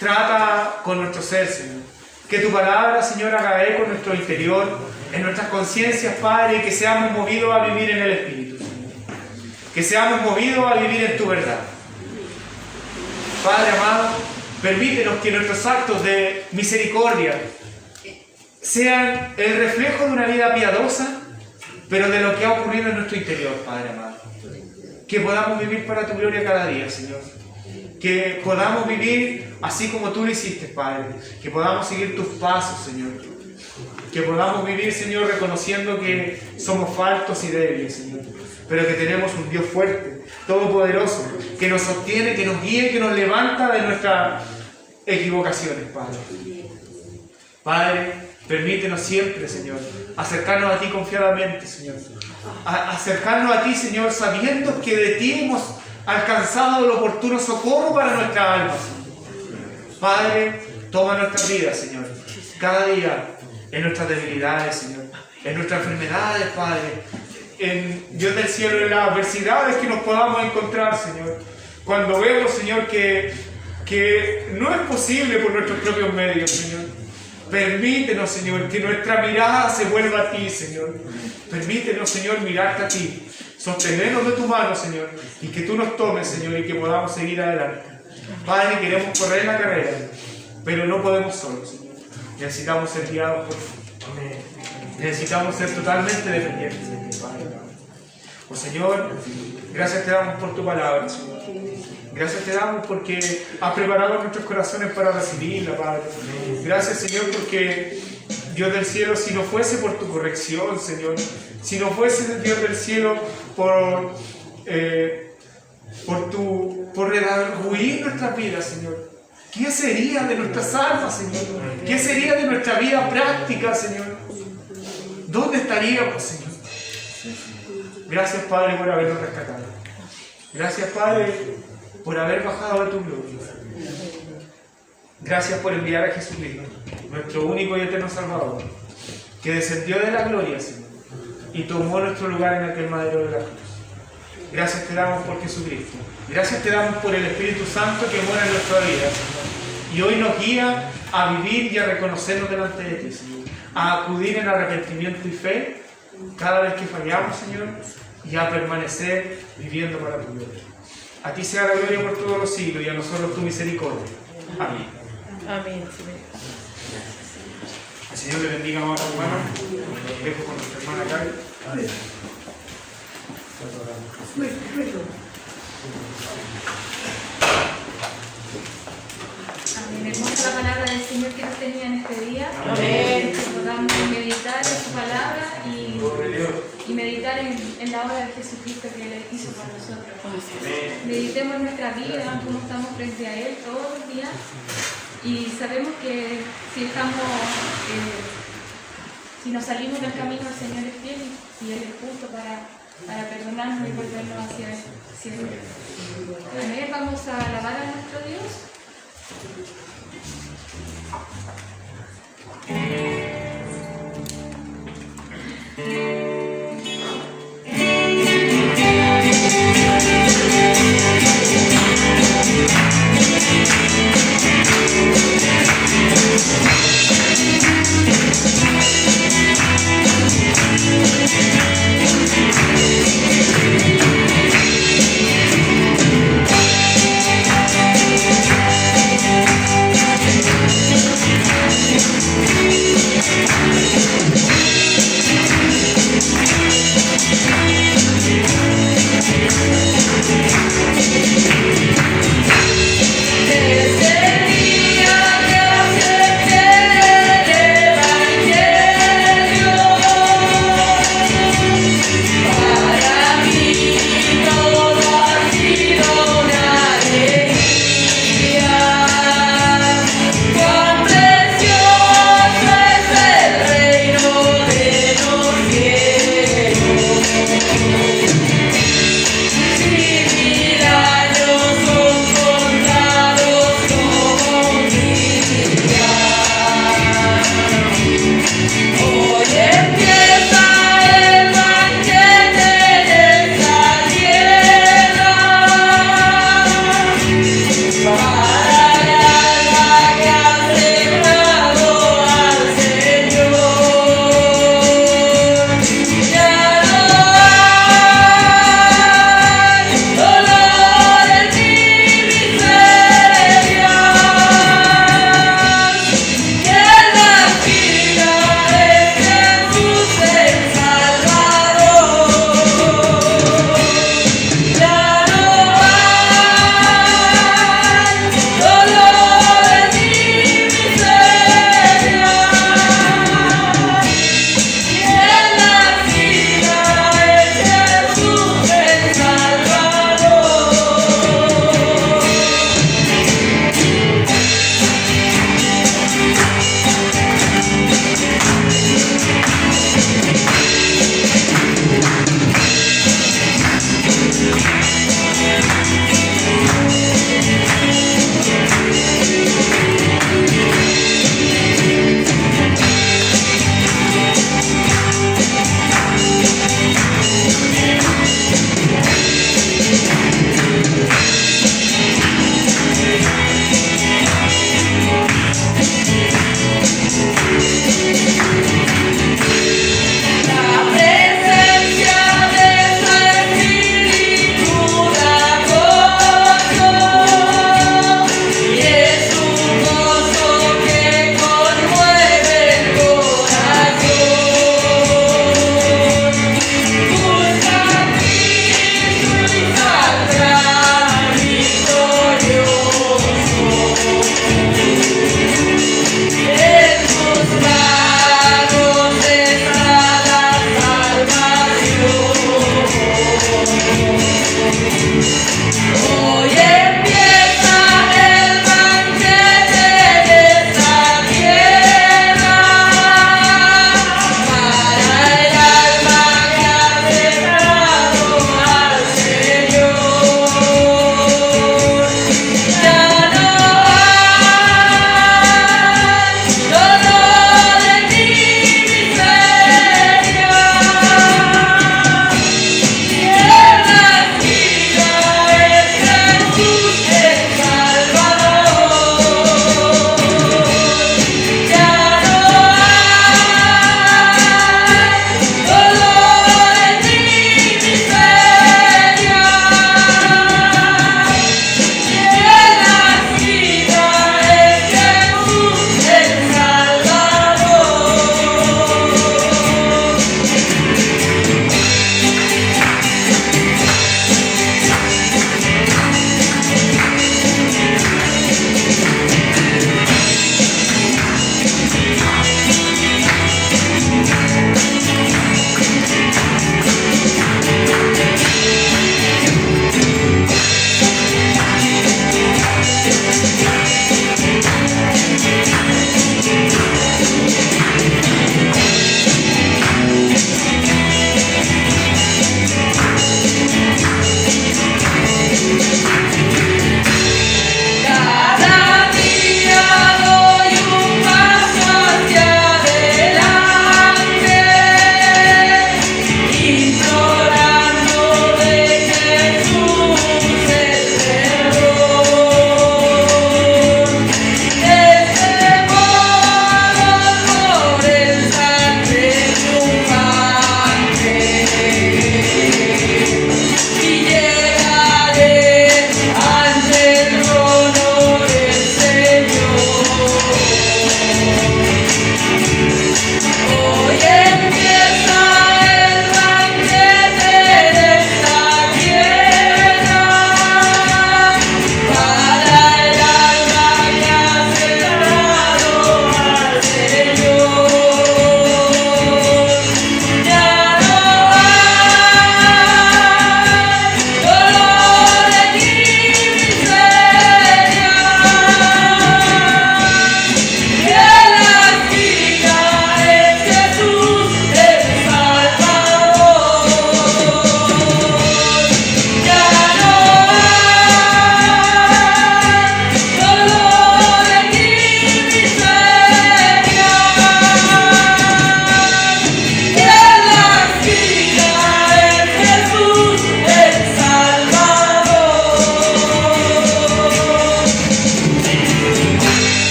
Trata con nuestro ser, Señor. Que tu palabra, Señor, haga eco en nuestro interior, en nuestras conciencias, Padre, y que seamos movidos a vivir en el Espíritu, Señor. Que seamos movidos a vivir en tu verdad. Padre amado, permítenos que nuestros actos de misericordia sean el reflejo de una vida piadosa, pero de lo que ha ocurrido en nuestro interior, Padre amado. Que podamos vivir para tu gloria cada día, Señor. Que podamos vivir así como tú lo hiciste, Padre. Que podamos seguir tus pasos, Señor. Que podamos vivir, Señor, reconociendo que somos faltos y débiles, Señor. Pero que tenemos un Dios fuerte, todopoderoso, que nos sostiene, que nos guíe, que nos levanta de nuestras equivocaciones, Padre. Padre, permítenos siempre, Señor, acercarnos a ti confiadamente, Señor. Acercarnos a ti, Señor, sabiendo que de ti hemos alcanzado el oportuno socorro para nuestra alma, Señor. Padre, toma nuestras vidas, Señor, cada día en nuestras debilidades, Señor, en nuestras enfermedades, Padre, en Dios del cielo, en las adversidades que nos podamos encontrar, Señor. Cuando vemos, Señor, que no es posible por nuestros propios medios, Señor. Permítenos, Señor, que nuestra mirada se vuelva a ti, Señor. Permítenos, Señor, mirarte a ti, sostenernos de tu mano, Señor, y que tú nos tomes, Señor, y que podamos seguir adelante. Padre, queremos correr la carrera, pero no podemos solos, Señor. Necesitamos ser guiados por ti. Necesitamos ser totalmente dependientes de ti, Padre. Oh, Señor, gracias te damos por tu palabra, Señor. Gracias te damos porque has preparado nuestros corazones para recibirla, Padre. Gracias, Señor, porque Dios del cielo, si no fuese por tu corrección, Señor, si no fuese, Dios del cielo, por redarguir nuestras vidas, Señor, ¿qué sería de nuestras almas, Señor? ¿Qué sería de nuestra vida práctica, Señor? ¿Dónde estaríamos, Señor? Gracias, Padre, por habernos rescatado. Gracias, Padre, por haber bajado de tu gloria. Gracias por enviar a Jesucristo, nuestro único y eterno Salvador, que descendió de la gloria, Señor, y tomó nuestro lugar en aquel madero de la cruz. Gracias te damos por Jesucristo. Gracias te damos por el Espíritu Santo que mora en nuestra vida, Señor. Y hoy nos guía a vivir y a reconocernos delante de ti, Señor. A acudir en arrepentimiento y fe cada vez que fallamos, Señor, y a permanecer viviendo para tu gloria. A ti sea la gloria por todos los siglos y a nosotros tu misericordia. Amén. Amén, Señor. El Señor le bendiga, amados hermanos. Los dejo con nuestra hermana Karen. Amén. Hermosa la palabra del Señor que nos tenía en este día. Amén. Que podamos meditar en su palabra y meditar en la obra de Jesucristo que Él hizo por nosotros. Meditemos en nuestra vida, cómo estamos frente a Él todos los días. Y sabemos que si nos salimos del camino, el Señor es fiel y Él es justo para perdonarnos y volvernos hacia Él siempre. Amén. Vamos a alabar a nuestro Dios.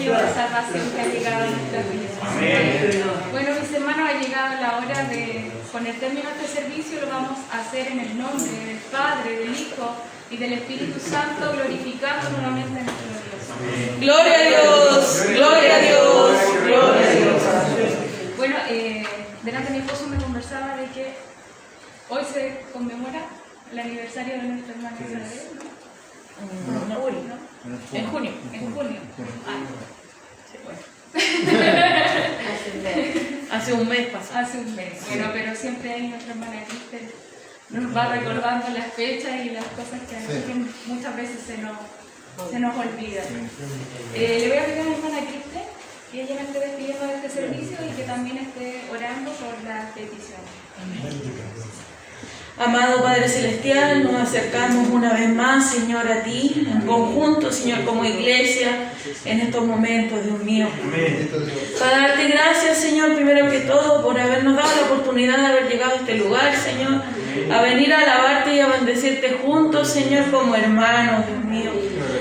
Evangelio de salvación que ha llegado a nuestras vidas. Bueno, mis hermanos, ha llegado la hora de poner término a este servicio. Lo vamos a hacer en el nombre del Padre, del Hijo y del Espíritu Santo, glorificando nuevamente a nuestro Dios. Gloria a Dios, gloria a Dios, gloria a Dios. Bueno, delante de mi esposo me conversaba de que hoy se conmemora el aniversario de nuestra hermana Isabel, ¿no? En junio. En junio. Sí, bueno. Hace un mes pasó. Hace un mes. Bueno, pero siempre ahí nuestra hermana Cristel nos va recordando las fechas y las cosas que muchas veces se nos olvidan. Le voy a pedir a mi hermana Cristel que ella me esté despidiendo de este servicio y que también esté orando por las peticiones. Amado Padre Celestial, nos acercamos una vez más, Señor, a ti, en conjunto, Señor, como iglesia, en estos momentos, Dios mío. Para darte gracias, Señor, primero que todo, por habernos dado la oportunidad de haber llegado a este lugar, Señor, a venir a alabarte y a bendecirte juntos, Señor, como hermanos, Dios mío.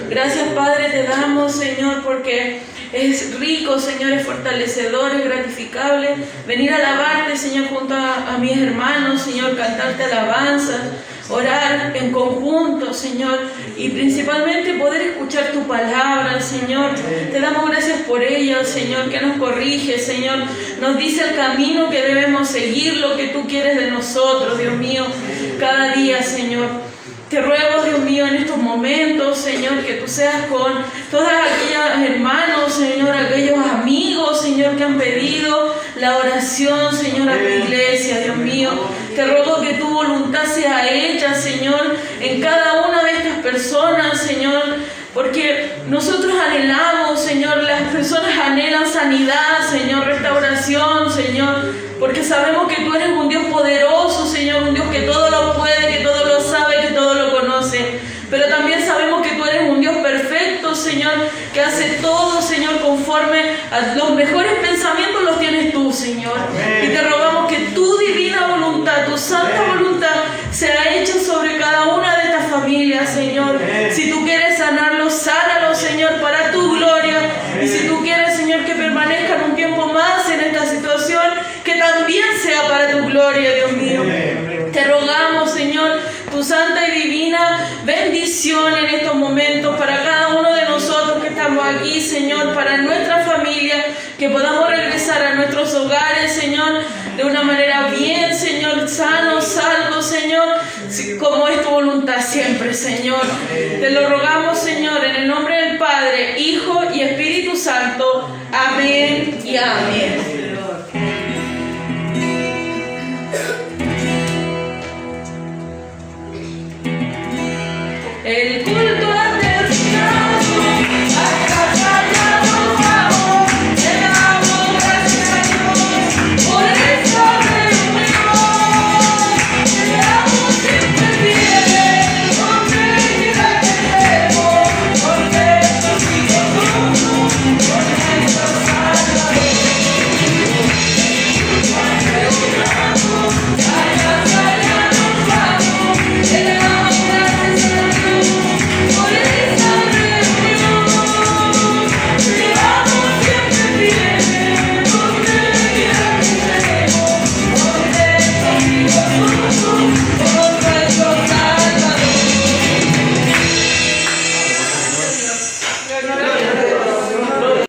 Gracias, Padre, te damos, Señor, porque es rico, Señor, es fortalecedor, es gratificable venir a alabarte, Señor, junto a mis hermanos, Señor, cantarte alabanzas, orar en conjunto, Señor, y principalmente poder escuchar tu palabra, Señor. Te damos gracias por ella, Señor, que nos corrige, Señor, nos dice el camino que debemos seguir, lo que tú quieres de nosotros, Dios mío, cada día, Señor. Te ruego, Dios mío, en estos momentos, Señor, que tú seas con todas aquellas hermanos, Señor, aquellos amigos, Señor, que han pedido la oración, Señor, a tu iglesia, Dios mío. Te ruego que tu voluntad sea hecha, Señor, en cada una de estas personas, Señor, porque nosotros anhelamos, Señor, las personas anhelan sanidad, Señor, restauración, Señor, porque sabemos que tú eres un Dios poderoso, Señor, un Dios que todo lo puede, que todo lo sabe, que todo lo conoce. Pero también sabemos que tú eres un Dios perfecto, Señor, que hace todo, Señor, conforme a los mejores pensamientos los tienes tú, Señor. Y te rogamos que tu divina voluntad, tu santa voluntad, sea hecha sobre cada una de estas familias, Señor. Si tú quieres sanarlos, sánalos, Señor, para tu gloria. Y si tú quieres, Señor, que permanezcan un tiempo más en esta situación, que también sea para tu gloria, Dios mío. Te rogamos, Señor, tu santa y divina bendición en estos momentos para cada uno de nosotros que estamos aquí, Señor, para nuestra familia, que podamos regresar a nuestros hogares, Señor, de una manera bien, Señor, sanos, salvos, Señor, como es tu voluntad siempre, Señor. Te lo rogamos, Señor, en el nombre del Padre, Hijo y Espíritu Santo. Amén y amén.